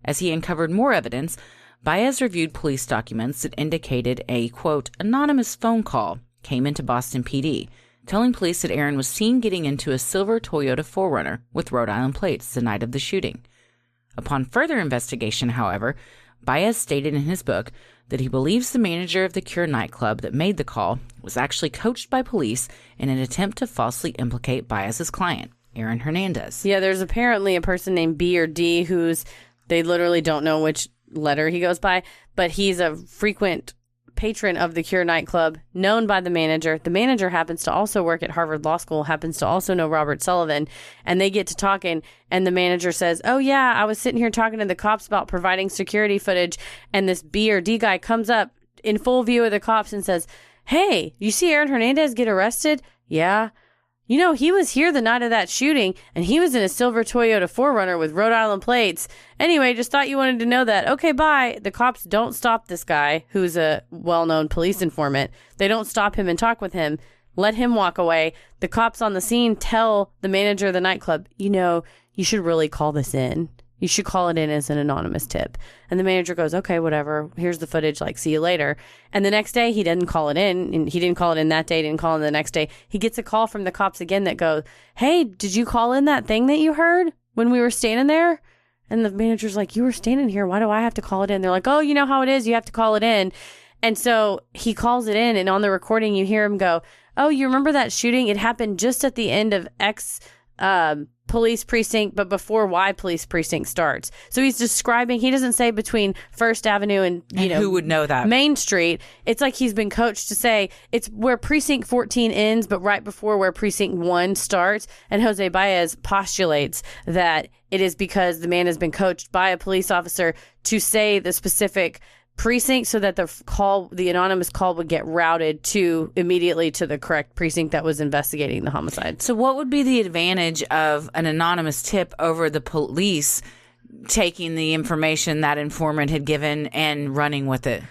As he uncovered more evidence, Baez reviewed police documents that indicated a, quote, anonymous phone call came into Boston PD, telling police that Aaron was seen getting into a silver Toyota 4Runner with Rhode Island plates the night of the shooting. Upon further investigation, however, Baez stated in his book that he believes the manager of the Cure nightclub that made the call was actually coached by police in an attempt to falsely implicate Baez's client, Aaron Hernandez. Yeah, there's apparently a person named B or D they literally don't know which letter he goes by, but he's a frequent patron of the Cure nightclub, known by the manager. The manager happens to also work at Harvard Law School, happens to also know Robert Sullivan, and they get to talking, and the manager says, oh yeah, I was sitting here talking to the cops about providing security footage, and this B or D guy comes up in full view of the cops and says, hey, you see Aaron Hernandez get arrested? Yeah. You know, he was here the night of that shooting, and he was in a silver Toyota 4Runner with Rhode Island plates. Anyway, just thought you wanted to know that. Okay, bye. The cops don't stop this guy, who's a well-known police informant. They don't stop him and talk with him. Let him walk away. The cops on the scene tell the manager of the nightclub, you know, you should really call this in. You should call it in as an anonymous tip. And the manager goes, okay, whatever. Here's the footage. Like, see you later. And the next day, he didn't call it in. And he didn't call it in that day. Didn't call in the next day. He gets a call from the cops again that goes, hey, did you call in that thing that you heard when we were standing there? And the manager's like, you were standing here. Why do I have to call it in? They're like, oh, you know how it is. You have to call it in. And so he calls it in. And on the recording, you hear him go, oh, you remember that shooting? It happened just at the end of X police precinct, but before Y police precinct starts. So he's describing, he doesn't say between First Avenue and who would know that? Main Street. It's like he's been coached to say it's where precinct 14 ends, but right before where precinct 1 starts. And Jose Baez postulates that it is because the man has been coached by a police officer to say the specific precinct so that the anonymous call would get routed immediately to the correct precinct that was investigating the homicide. So what would be the advantage of an anonymous tip over the police taking the information that informant had given and running with it?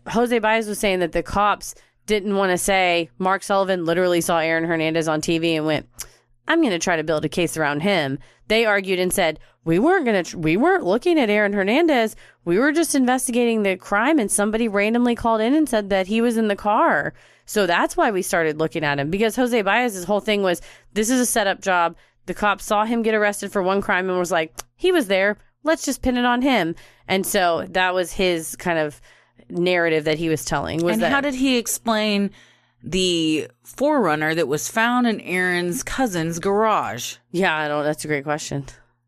Jose Baez was saying that the cops didn't want to say Mark Sullivan literally saw Aaron Hernandez on TV and went, I'm going to try to build a case around him. They argued and said, we weren't looking at Aaron Hernandez. We were just investigating the crime, and somebody randomly called in and said that he was in the car. So that's why we started looking at him, because Jose Baez's whole thing was, this is a setup job. The cops saw him get arrested for one crime and was like, he was there. Let's just pin it on him. And so that was his kind of narrative that he was telling. How did he explain the Forerunner that was found in Aaron's cousin's garage? Yeah, that's a great question.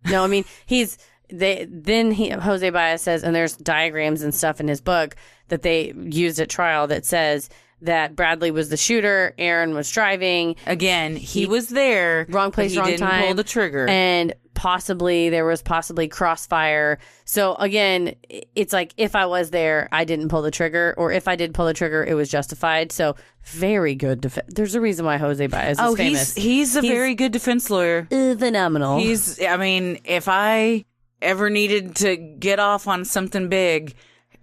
No, I mean, Jose Baez says, and there's diagrams and stuff in his book that they used at trial that says that Bradley was the shooter, Aaron was driving. Again, he was there. Wrong place, wrong time. He didn't pull the trigger. And there was possibly crossfire. So again, it's like, if I was there, I didn't pull the trigger, or if I did pull the trigger, it was justified. So very good defense. There's a reason why Jose Baez is famous. He's a very good defense lawyer. Phenomenal. If I ever needed to get off on something big,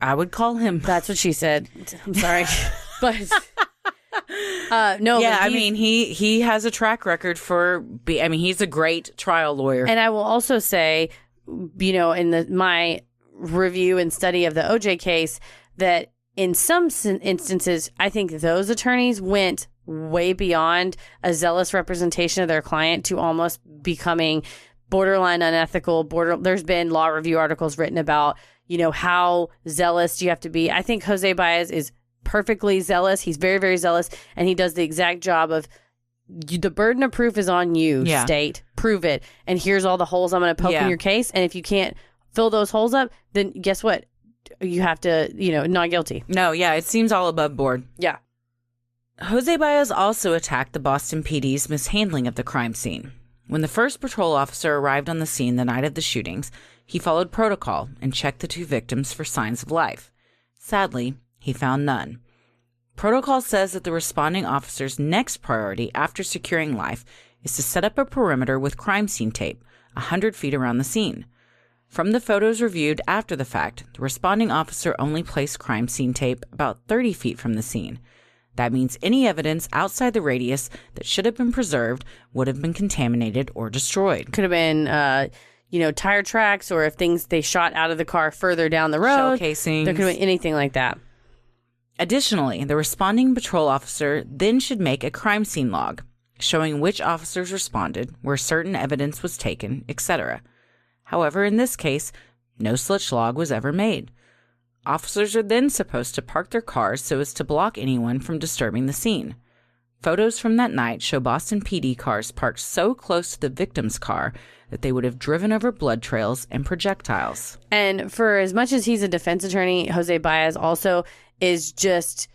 I would call him. That's what she said. I'm sorry. But no. Yeah, I mean, he has a track record he's a great trial lawyer. And I will also say, in my review and study of the OJ case, that in some instances, I think those attorneys went way beyond a zealous representation of their client to almost becoming borderline unethical. There's been law review articles written about, how zealous you have to be. I think Jose Baez is perfectly zealous. He's very, very zealous, and he does the exact job of, the burden of proof is on you, state. Prove it. And here's all the holes I'm going to poke in your case. And if you can't fill those holes up, then guess what? You have to, not guilty. No, yeah, it seems all above board. Yeah. Jose Baez also attacked the Boston PD's mishandling of the crime scene. When the first patrol officer arrived on the scene the night of the shootings, he followed protocol and checked the two victims for signs of life. Sadly, he found none. Protocol says that the responding officer's next priority after securing life is to set up a perimeter with crime scene tape 100 feet around the scene. From the photos reviewed after the fact, the responding officer only placed crime scene tape about 30 feet from the scene. That means any evidence outside the radius that should have been preserved would have been contaminated or destroyed. Could have been, tire tracks, or if things they shot out of the car further down the road. Shell casings. There could have been anything like that. Additionally, the responding patrol officer then should make a crime scene log, showing which officers responded, where certain evidence was taken, etc. However, in this case, no such log was ever made. Officers are then supposed to park their cars so as to block anyone from disturbing the scene. Photos from that night show Boston PD cars parked so close to the victim's car that they would have driven over blood trails and projectiles. And for as much as he's a defense attorney, Jose Baez also is just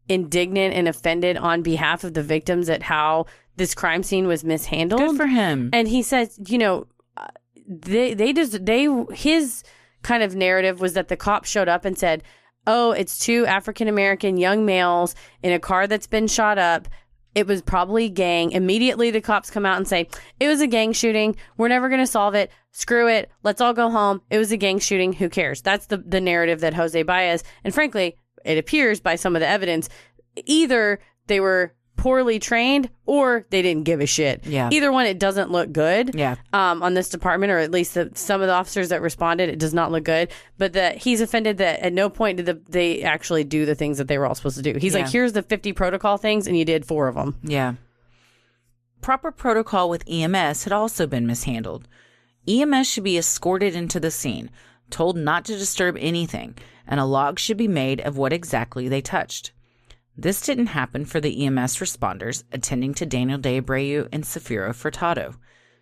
indignant and offended on behalf of the victims at how this crime scene was mishandled. Good for him. And he says, his kind of narrative was that the cops showed up and said, oh, it's two African-American young males in a car that's been shot up. It was probably gang. Immediately the cops come out and say, it was a gang shooting. We're never going to solve it. Screw it. Let's all go home. It was a gang shooting. Who cares? That's the narrative that Jose Baez, and frankly, it appears by some of the evidence, either they were poorly trained or they didn't give a shit. Yeah. Either one, it doesn't look good. Yeah. On this department, or at least some of the officers that responded, it does not look good. But he's offended that at no point did they actually do the things that they were all supposed to do. He's like, here's the 50 protocol things, and you did 4 of them. Yeah. Proper protocol with EMS had also been mishandled. EMS should be escorted into the scene, told not to disturb anything, and a log should be made of what exactly they touched. This didn't happen for the EMS responders attending to Daniel De Abreu and Safiro Furtado.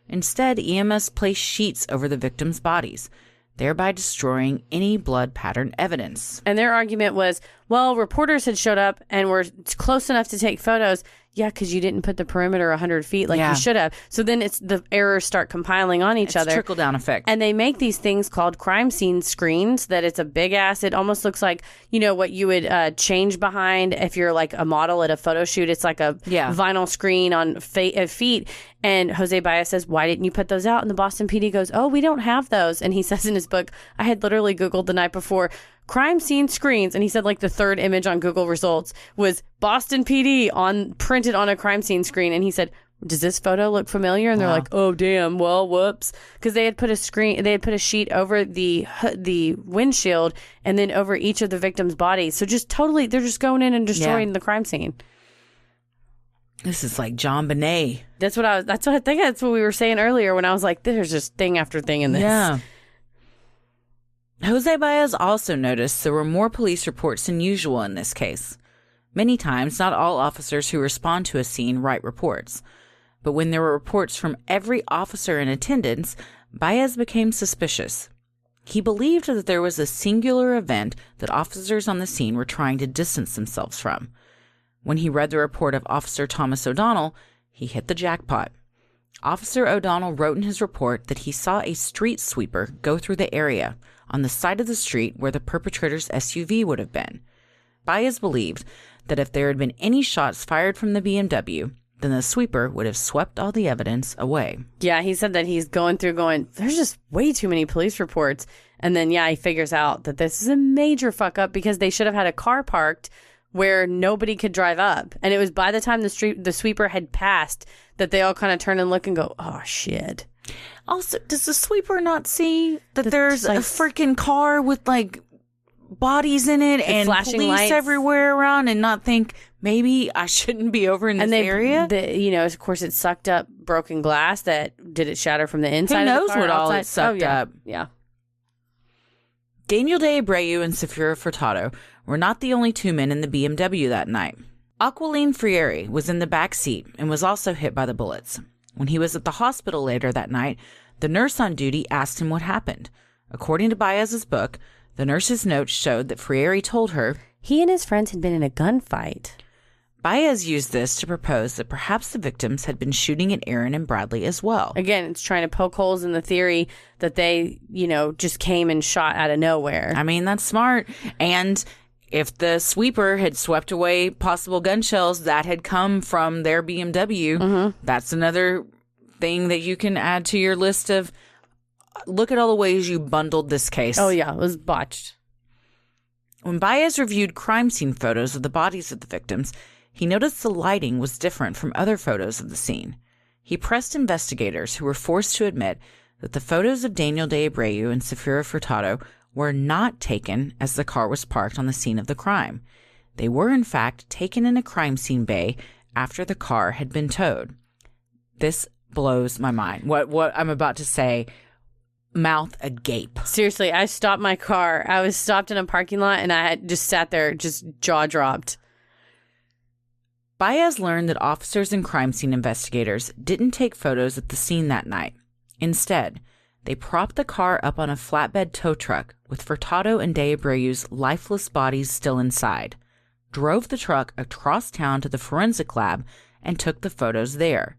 Instead, EMS placed sheets over the victims' bodies, thereby destroying any blood pattern evidence. And their argument was, well, reporters had showed up and were close enough to take photos. Yeah, because you didn't put the perimeter 100 feet like you should have. So then the errors start compiling on each other. It's trickle-down effect. And they make these things called crime scene screens that it's a big ass. It almost looks like, what you would change behind if you're like a model at a photo shoot. It's like a vinyl screen on feet. And Jose Baez says, why didn't you put those out? And the Boston PD goes, oh, we don't have those. And he says in his book, I had literally Googled the night before, crime scene screens, and he said like the third image on Google results was Boston PD printed on a crime scene screen, and he said, does this photo look familiar? And they're like, oh, damn, well, whoops. Because they had put a sheet over the windshield and then over each of the victims' bodies. So just totally, they're just going in and destroying the crime scene. This is like John Bonet. That's what we were saying earlier when I was like, there's just thing after thing in this. Yeah. Jose Baez also noticed there were more police reports than usual in this case. Many times, not all officers who respond to a scene write reports. But when there were reports from every officer in attendance, Baez became suspicious. He believed that there was a singular event that officers on the scene were trying to distance themselves from. When he read the report of Officer Thomas O'Donnell, he hit the jackpot. Officer O'Donnell wrote in his report that he saw a street sweeper go through the area on the side of the street where the perpetrator's SUV would have been. Baez believed that if there had been any shots fired from the BMW, then the sweeper would have swept all the evidence away. Yeah, he said that he's going, there's just way too many police reports. And then, he figures out that this is a major fuck up because they should have had a car parked where nobody could drive up. And it was by the time the sweeper had passed that they all kind of turn and look and go, oh, shit. Also, does the sweeper not see that there's a freaking car with, bodies in it and flashing police lights everywhere around and not think, maybe I shouldn't be over in this area? Of course, it sucked up broken glass. Did it shatter from the inside? Who knows of the car what all outside? it sucked up? Yeah. Daniel De Abreu and Safira Furtado were not the only two men in the BMW that night. Aquilene Freire was in the back seat and was also hit by the bullets. When he was at the hospital later that night, the nurse on duty asked him what happened. According to Baez's book, the nurse's notes showed that Freire told her he and his friends had been in a gunfight. Baez used this to propose that perhaps the victims had been shooting at Aaron and Bradley as well. Again, it's trying to poke holes in the theory that they, just came and shot out of nowhere. I mean, that's smart. And if the sweeper had swept away possible gun shells that had come from their BMW, that's another thing that you can add to your list of, look at all the ways you bundled this case. Oh, yeah, it was botched. When Baez reviewed crime scene photos of the bodies of the victims, he noticed the lighting was different from other photos of the scene. He pressed investigators who were forced to admit that the photos of Daniel De Abreu and Safira Furtado were not taken as the car was parked on the scene of the crime. They were, in fact, taken in a crime scene bay after the car had been towed. This blows my mind. What I'm about to say, mouth agape. Seriously, I stopped my car. I was stopped in a parking lot and I had just sat there, just jaw dropped. Baez learned that officers and crime scene investigators didn't take photos at the scene that night. Instead, they propped the car up on a flatbed tow truck with Furtado and De Abreu's lifeless bodies still inside, drove the truck across town to the forensic lab, and took the photos there.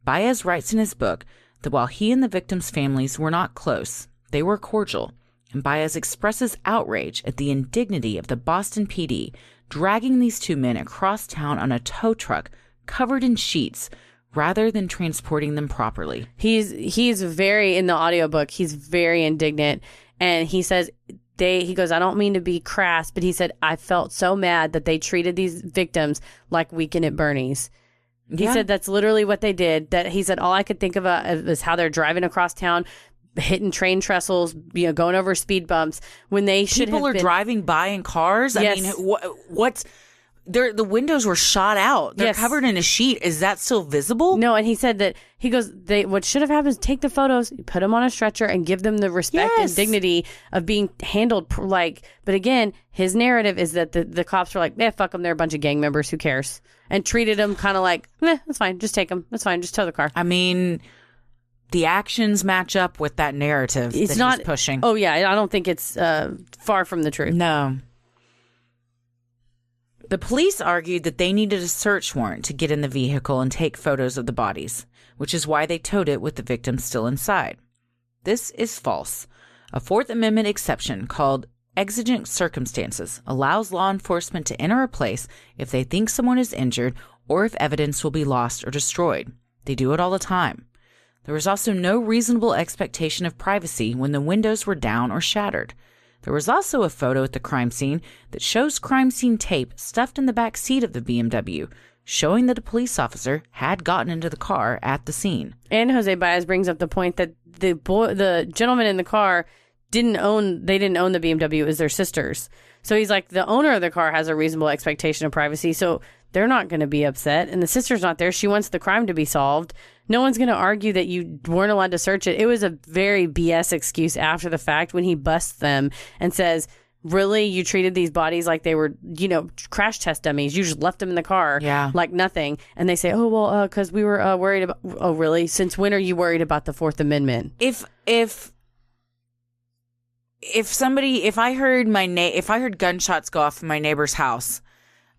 Baez writes in his book that while he and the victims' families were not close, they were cordial, and Baez expresses outrage at the indignity of the Boston PD dragging these two men across town on a tow truck covered in sheets rather than transporting them properly. He's very, in the audiobook, he's very indignant, and he says, he goes, I don't mean to be crass, but he said, I felt so mad that they treated these victims like Weekend at Bernie's. He said that's literally what they did. That he said all I could think of is how they're driving across town, hitting train trestles, going over speed bumps when they should have been. People are driving by in cars. Yes. I mean, what's the windows were shot out. They're covered in a sheet. Is that still visible? No, and he said that he goes, what should have happened is take the photos, put them on a stretcher, and give them the respect and dignity of being handled But again, his narrative is that the cops were like, fuck them. They're a bunch of gang members. Who cares? And treated them kind of like, that's fine. Just take them. That's fine. Just tow the car. I mean, the actions match up with that narrative he's pushing. Oh, yeah. I don't think it's far from the truth. No. The police argued that they needed a search warrant to get in the vehicle and take photos of the bodies, which is why they towed it with the victims still inside. This is false. A Fourth Amendment exception called exigent circumstances allows law enforcement to enter a place if they think someone is injured or if evidence will be lost or destroyed. They do it all the time. There was also no reasonable expectation of privacy when the windows were down or shattered. There was also a photo at the crime scene that shows crime scene tape stuffed in the back seat of the BMW, showing that a police officer had gotten into the car at the scene. And Jose Baez brings up the point that the gentleman in the car didn't own the BMW. It was their sister's. So he's like, the owner of the car has a reasonable expectation of privacy, so they're not going to be upset. And the sister's not there. She wants the crime to be solved. No one's going to argue that you weren't allowed to search it. It was a very BS excuse after the fact when he busts them and says, really, you treated these bodies like they were, crash test dummies. You just left them in the car like nothing. And they say, oh, well, because we were worried about, oh, really? Since when are you worried about the Fourth Amendment? If I heard gunshots go off in my neighbor's house,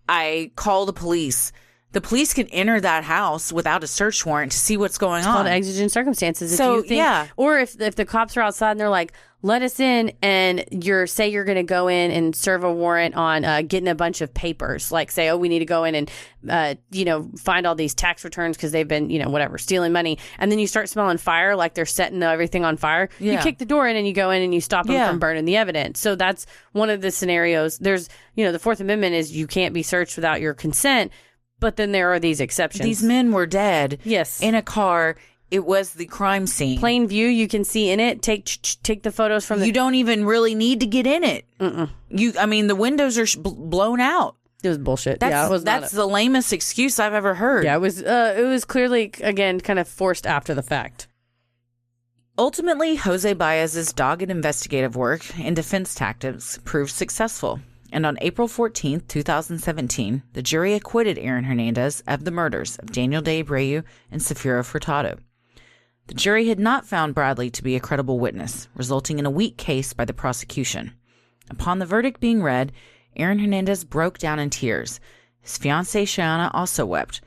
I call the police. The police can enter that house without a search warrant to see what's going on. It's called exigent circumstances. So, yeah. Or if the cops are outside and they're like, let us in, and you're going to go in and serve a warrant on getting a bunch of papers. Like say, oh, we need to go in and, find all these tax returns because they've been, stealing money. And then you start smelling fire, like they're setting everything on fire. Yeah. You kick the door in and you go in and you stop them from burning the evidence. So that's one of the scenarios. There's, the Fourth Amendment is you can't be searched without your consent. But then there are these exceptions. These men were dead. Yes. In a car. It was the crime scene. Plain view, you can see in it. Take the photos from You don't even really need to get in it. Mm-mm. The windows are blown out. It was bullshit. That's the lamest excuse I've ever heard. Yeah, it was clearly, again, kind of forced after the fact. Ultimately, Jose Baez's dogged investigative work and defense tactics proved successful. And on April 14th, 2017, the jury acquitted Aaron Hernandez of the murders of Daniel De Abreu and Safira Furtado. The jury had not found Bradley to be a credible witness, resulting in a weak case by the prosecution. Upon the verdict being read, Aaron Hernandez broke down in tears. His fiancée, Shayanna, also wept,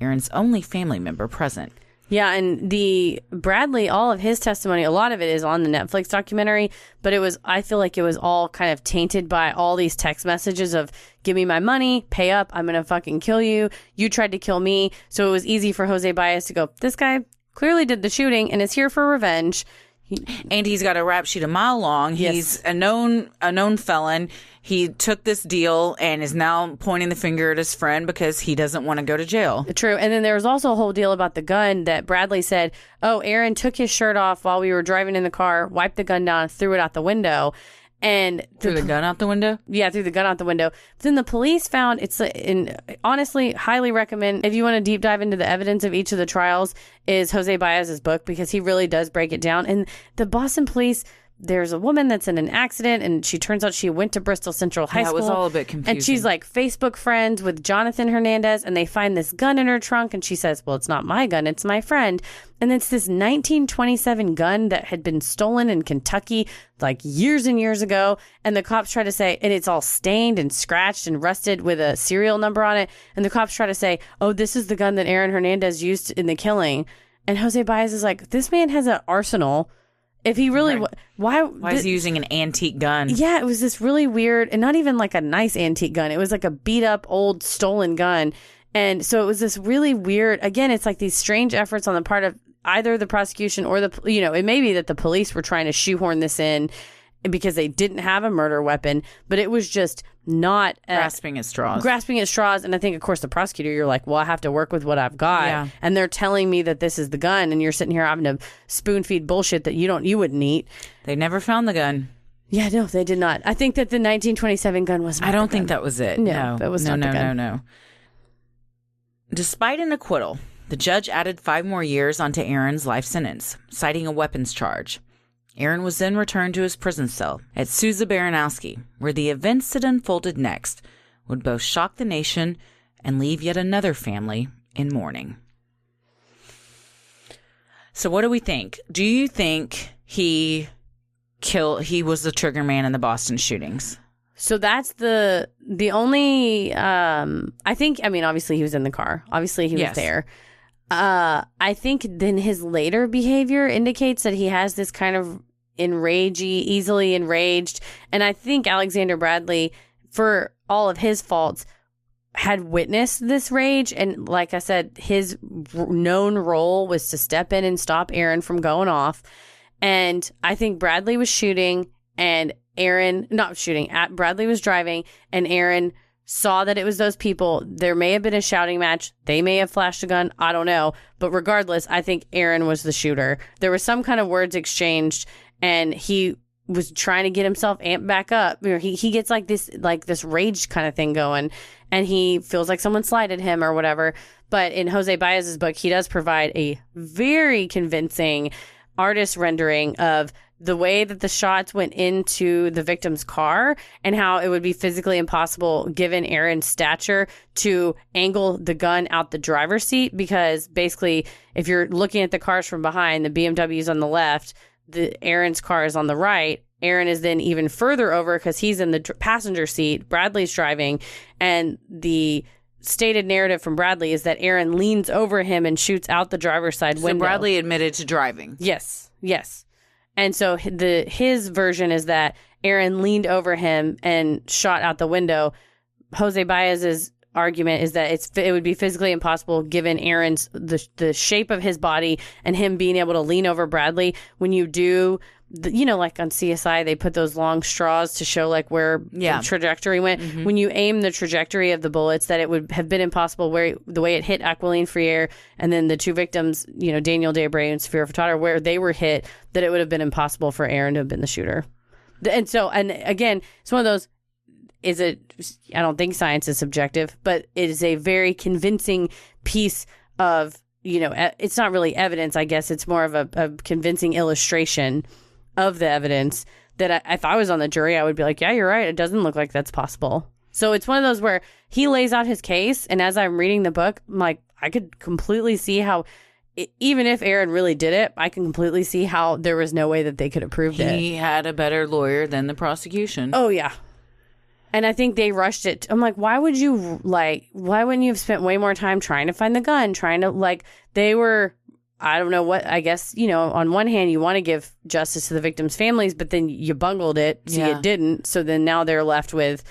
Aaron's only family member present. Yeah, and the Bradley, all of his testimony, a lot of it is on the Netflix documentary, but I feel like it was all kind of tainted by all these text messages of, give me my money, pay up, I'm going to fucking kill you, you tried to kill me. So it was easy for Jose Baez to go, this guy clearly did the shooting and is here for revenge. And he's got a rap sheet a mile long. Yes. He's a known felon. He took this deal and is now pointing the finger at his friend because he doesn't want to go to jail. True. And then there was also a whole deal about the gun that Bradley said, oh, Aaron took his shirt off while we were driving in the car, wiped the gun down, threw it out the window. And threw the gun out the window? Yeah, threw the gun out the window. But then the police found honestly, highly recommend, if you want to deep dive into the evidence of each of the trials, is Jose Baez's book, because he really does break it down. And the Boston police, there's a woman that's in an accident, and she turns out she went to Bristol Central High School. It was all a bit confusing. And she's like Facebook friends with Jonathan Hernandez, and they find this gun in her trunk, and she says, well, it's not my gun, it's my friend. And it's this 1927 gun that had been stolen in Kentucky like years and years ago. And the cops try to say, and it's all stained and scratched and rusted with a serial number on it. And the cops try to say, oh, this is the gun that Aaron Hernandez used in the killing. And Jose Baez is like, this man has an arsenal. If he really, right. Why is he using an antique gun? Yeah, it was this really weird, and not even like a nice antique gun. It was like a beat up old stolen gun. And so it was this really weird, again, it's like these strange efforts on the part of either the prosecution or it may be that the police were trying to shoehorn this in because they didn't have a murder weapon, but it was just not grasping at straws. And I think, of course, the prosecutor, you're like, well, I have to work with what I've got. Yeah. And they're telling me that this is the gun, and you're sitting here having to spoon feed bullshit that you wouldn't eat. They never found the gun. Yeah, no, they did not. I think that the 1927 gun was not I don't think that was it. No, that was not the gun. No. Despite an acquittal, the judge added 5 more years onto Aaron's life sentence, citing a weapons charge. Aaron was then returned to his prison cell at Sousa Baranowski, where the events that unfolded next would both shock the nation and leave yet another family in mourning. So what do we think? Do you think he was the trigger man in the Boston shootings? So that's the only, I think, obviously he was in the car. Obviously he was there. I think then his later behavior indicates that he has this kind of easily enraged. And I think Alexander Bradley, for all of his faults, had witnessed this rage. And like I said, his known role was to step in and stop Aaron from going off. And I think Bradley was shooting and Bradley was driving, and Aaron saw that it was those people. There may have been a shouting match. They may have flashed a gun. I don't know. But regardless, I think Aaron was the shooter. There was some kind of words exchanged, and he was trying to get himself amped back up. He gets like this rage kind of thing going, and he feels like someone slighted him or whatever. But in Jose Baez's book, he does provide a very convincing artist rendering of the way that the shots went into the victim's car and how it would be physically impossible, given Aaron's stature, to angle the gun out the driver's seat. Because basically, if you're looking at the cars from behind, the BMW's on the left, Aaron's car is on the right. Aaron is then even further over because he's in the passenger seat. Bradley's driving. And the stated narrative from Bradley is that Aaron leans over him and shoots out the driver's side window. So Bradley admitted to driving. Yes. And so his version is that Aaron leaned over him and shot out the window. Jose Baez's argument is that it would be physically impossible, given Aaron's the shape of his body and him being able to lean over Bradley. When you do, like on CSI, they put those long straws to show like where the trajectory went. Mm-hmm. When you aim the trajectory of the bullets, that it would have been impossible the way it hit Aquilene Freire and then the two victims, Daniel Debray and Safira Furtado, where they were hit, that it would have been impossible for Aaron to have been the shooter. And again, it's one of those, I don't think science is subjective, but it is a very convincing piece of, it's not really evidence, I guess. It's more of a convincing illustration of the evidence that if I was on the jury, I would be like, yeah, you're right. It doesn't look like that's possible. So it's one of those where he lays out his case. And as I'm reading the book, I'm like, I could completely see how, even if Aaron really did it, I can completely see how there was no way that they could have proved it. He had a better lawyer than the prosecution. Oh, yeah. And I think they rushed it. I'm like, why wouldn't you have spent way more time trying to find the gun, they were, I don't know what, I guess, on one hand, you want to give justice to the victims' families, but then you bungled it, so you didn't. So then now they're left with,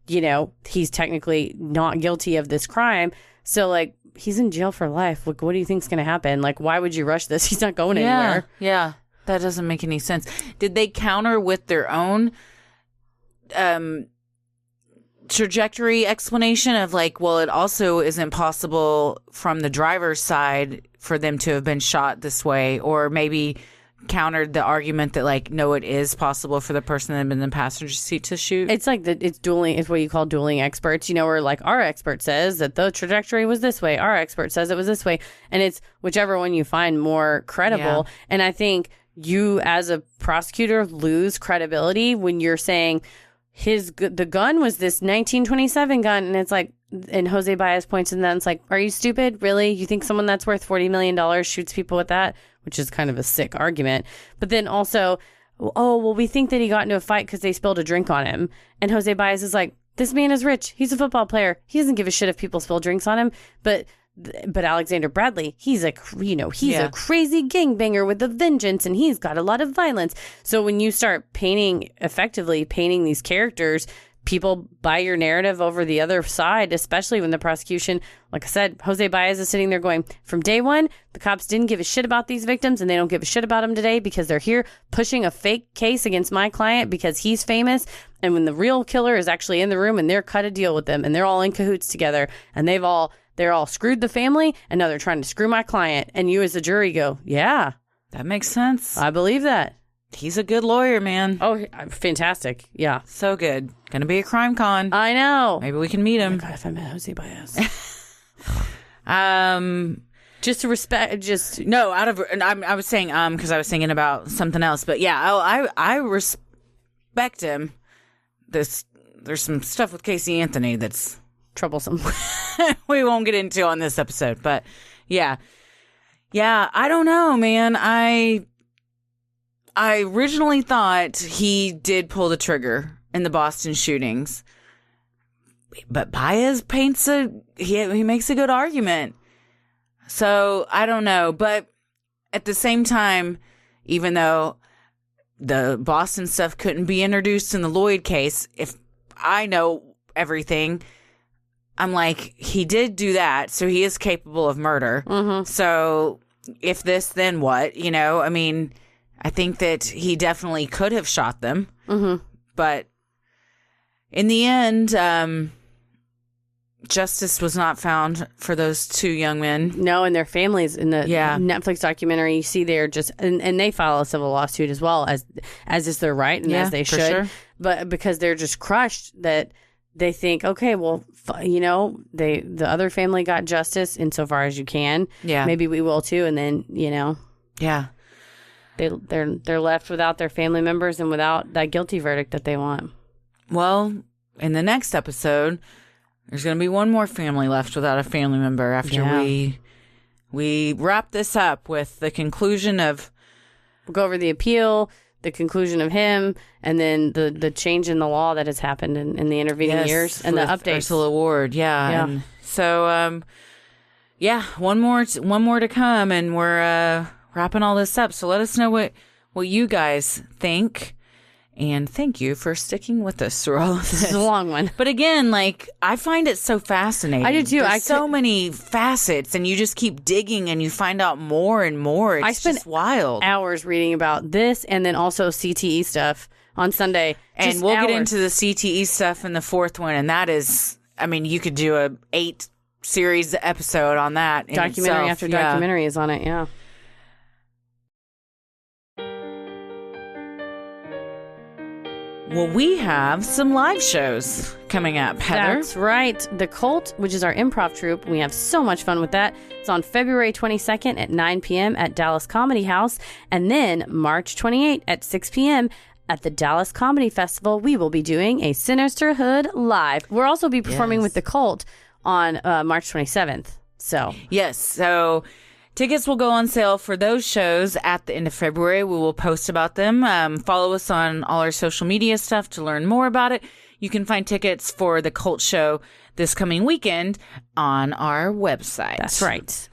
he's technically not guilty of this crime. So, he's in jail for life. What do you think's going to happen? Why would you rush this? He's not going anywhere. Yeah. That doesn't make any sense. Did they counter with their own trajectory explanation of it also isn't possible from the driver's side for them to have been shot this way, or maybe countered the argument that no, it is possible for the person that had been in the passenger seat to shoot? It's it's dueling. It's what you call dueling experts, where our expert says that the trajectory was this way, our expert says it was this way, and it's whichever one you find more credible. Yeah. And I think you as a prosecutor lose credibility when you're saying the gun was this 1927 gun, and it's and Jose Baez points in that, and it's are you stupid? Really? You think someone that's worth $40 million shoots people with that? Which is kind of a sick argument. But then also, we think that he got into a fight because they spilled a drink on him. And Jose Baez is this man is rich. He's a football player. He doesn't give a shit if people spill drinks on him. But Alexander Bradley, he's a crazy gangbanger with a vengeance, and he's got a lot of violence. So when you start effectively painting these characters, people buy your narrative over the other side, especially when the prosecution, like I said, Jose Baez is sitting there going, from day one, the cops didn't give a shit about these victims, and they don't give a shit about them today because they're here pushing a fake case against my client because he's famous. And when the real killer is actually in the room and they're cut a deal with them and they're all in cahoots together and they're all screwed the family, and now they're trying to screw my client. And you as a jury go, yeah. That makes sense. I believe that. He's a good lawyer, man. Oh, fantastic. Yeah. So good. Gonna be a crime con. I know. Maybe we can meet him. Oh God, if I met Jose Baez. Just to respect, No, I was saying, because I was thinking about something else. But yeah, I respect him. There's some stuff with Casey Anthony that's troublesome. We won't get into on this episode, but yeah, I don't know, man. I originally thought he did pull the trigger in the Boston shootings, but Baez he makes a good argument. So I don't know, but at the same time, even though the Boston stuff couldn't be introduced in the Lloyd case, if I know everything, I'm he did do that, so he is capable of murder. Mm-hmm. So if this, then what? I mean, I think that he definitely could have shot them. Mm-hmm. But in the end, justice was not found for those 2 young men. No, and their families in the Netflix documentary, you see they're just, and they file a civil lawsuit as well, as is their right and as they should. Sure. But because they're just crushed that they think, okay, well, the other family got justice insofar as you can. Yeah. Maybe we will too. And then, Yeah. They're left without their family members and without that guilty verdict that they want. Well, in the next episode, there's going to be one more family left without a family member after we wrap this up with the conclusion of... We'll go over the appeal, the conclusion of him, and then the change in the law that has happened in the intervening years, and the updates. Ursula Ward, And so, one more to come, and we're wrapping all this up. So let us know what you guys think. And thank you for sticking with us through all of this. It's a long one. But again, I find it so fascinating. I do too. There's so many facets, and you just keep digging and you find out more and more. It's just wild. Hours reading about this, and then also CTE stuff on Sunday. And we'll get into the CTE stuff in the 4th one. And that is, you could do a 8-series episode on that. Documentary after documentary is on it, yeah. Well, we have some live shows coming up, Heather. That's right. The Cult, which is our improv troupe, we have so much fun with that. It's on February 22nd at 9 p.m. at Dallas Comedy House. And then March 28th at 6 p.m. at the Dallas Comedy Festival, we will be doing a Sinisterhood live. We'll also be performing with The Cult on March 27th. Yes. So... tickets will go on sale for those shows at the end of February. We will post about them. Follow us on all our social media stuff to learn more about it. You can find tickets for the Cult show this coming weekend on our website. That's right.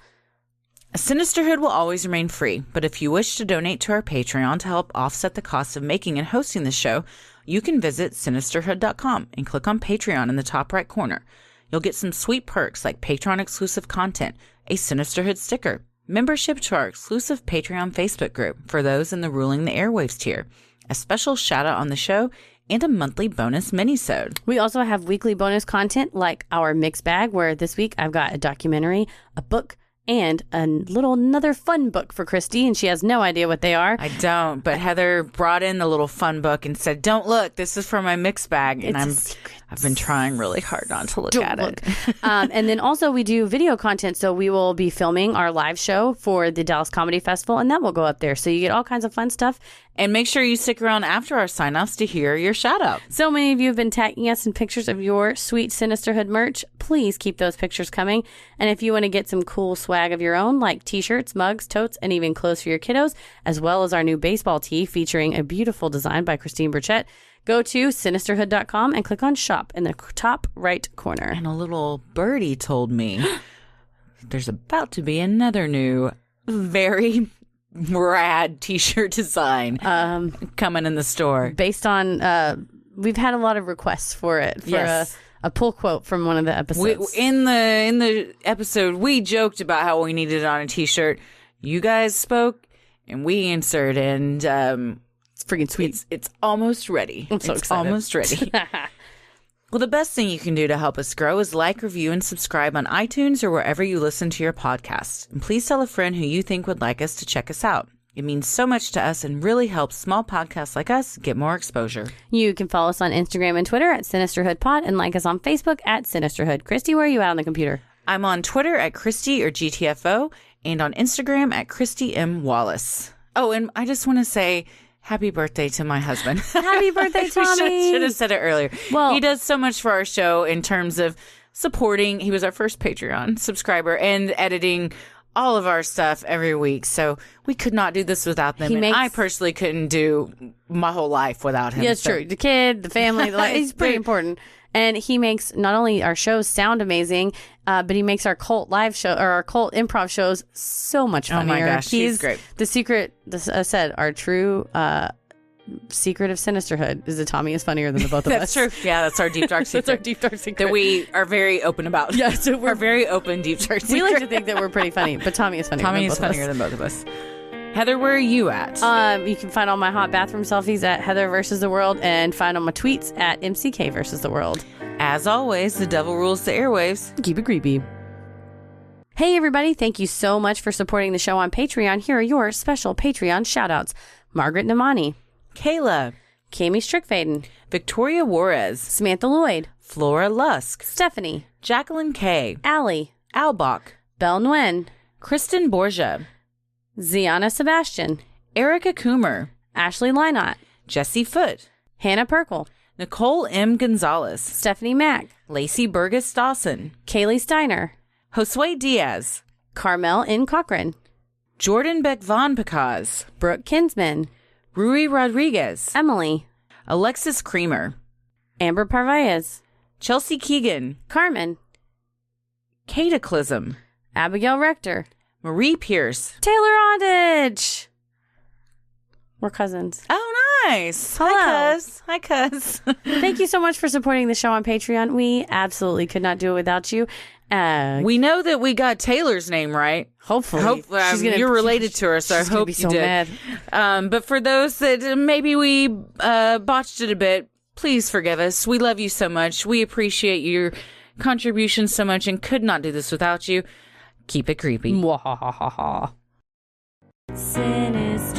Sinisterhood will always remain free, but if you wish to donate to our Patreon to help offset the cost of making and hosting the show, you can visit Sinisterhood.com and click on Patreon in the top right corner. You'll get some sweet perks like Patreon-exclusive content, a Sinisterhood sticker, membership to our exclusive Patreon Facebook group for those in the Ruling the Airwaves tier, a special shout-out on the show, and a monthly bonus mini-sode. We also have weekly bonus content like our mixed bag, where this week I've got a documentary, a book, and another fun book for Christy, and she has no idea what they are. I don't, but Heather brought in the little fun book and said, "Don't look, this is for my mixed bag," and I've been trying really hard not to look at it. And then also we do video content, so we will be filming our live show for the Dallas Comedy Festival, and that will go up there. So you get all kinds of fun stuff. And make sure you stick around after our sign-offs to hear your shout-out. So many of you have been tagging us in pictures of your sweet Sinisterhood merch. Please keep those pictures coming. And if you want to get some cool swag of your own, like t-shirts, mugs, totes, and even clothes for your kiddos, as well as our new baseball tee featuring a beautiful design by Christine Burchett, go to Sinisterhood.com and click on Shop in the top right corner. And a little birdie told me there's about to be another new, very rad t-shirt design coming in the store. Based on, we've had a lot of requests for it, for a pull quote from one of the episodes. In the episode, we joked about how we needed it on a t-shirt. You guys spoke, and we answered, and it's freaking sweet. It's almost ready. I'm so excited. Almost ready. Well, the best thing you can do to help us grow is like, review, and subscribe on iTunes or wherever you listen to your podcasts. And please tell a friend who you think would like us to check us out. It means so much to us and really helps small podcasts like us get more exposure. You can follow us on Instagram and Twitter at SinisterhoodPod and like us on Facebook at Sinisterhood. Christy, where are you at on the computer? I'm on Twitter at Christy or GTFO and on Instagram at Christy M. Wallace. Oh, and I just want to say happy birthday to my husband. Happy birthday, Tommy. Should have said it earlier. Well, he does so much for our show in terms of supporting. He was our first Patreon subscriber and editing all of our stuff every week. So we could not do this without them. I personally couldn't do my whole life without him. Yeah, it's true. The kid, the family, he's pretty important. And he makes not only our shows sound amazing, but he makes our cult live show or our cult improv shows so much funnier. Oh my gosh, he's great. The secret, I said, our true secret of Sinisterhood is that Tommy is funnier than the both of us. That's true. Yeah, that's our deep dark secret. That's our deep dark secret that we are very open about. Yeah, so we're very open deep dark secret. We like to think that we're pretty funny, but Tommy is funnier. Than both of us. Heather, where are you at? You can find all my hot bathroom selfies at Heather versus the World and find all my tweets at MCK versus the World. As always, the devil rules the airwaves. Keep it creepy. Hey, everybody. Thank you so much for supporting the show on Patreon. Here are your special Patreon shout-outs. Margaret Namani, Kayla, Kami Strickfaden, Victoria Juarez, Samantha Lloyd, Flora Lusk, Stephanie, Jacqueline K, Allie, Albach, Belle Nguyen, Kristen Borgia, Ziana Sebastian, Erica Coomer, Ashley Lynott, Jesse Foote, Hannah Perkle, Nicole M. Gonzalez, Stephanie Mack, Lacey Burgess Dawson, Kaylee Steiner, Josue Diaz, Carmel N. Cochran, Jordan Beck Von Pecaz, Brooke Kinsman, Rui Rodriguez, Emily, Alexis Creamer, Amber Parvaez, Chelsea Keegan, Carmen, Cataclysm, Abigail Rector, Marie Pierce, Taylor Ondage. We're cousins. Oh, nice. Hello. Hi, cuz. Thank you so much for supporting the show on Patreon. We absolutely could not do it without you. We know that we got Taylor's name right. Hopefully. You're related to her, so I hope be you so did. mad. But for those that maybe we botched it a bit, please forgive us. We love you so much. We appreciate your contributions so much and could not do this without you. Keep it creepy. Mwahahaha. Sinister.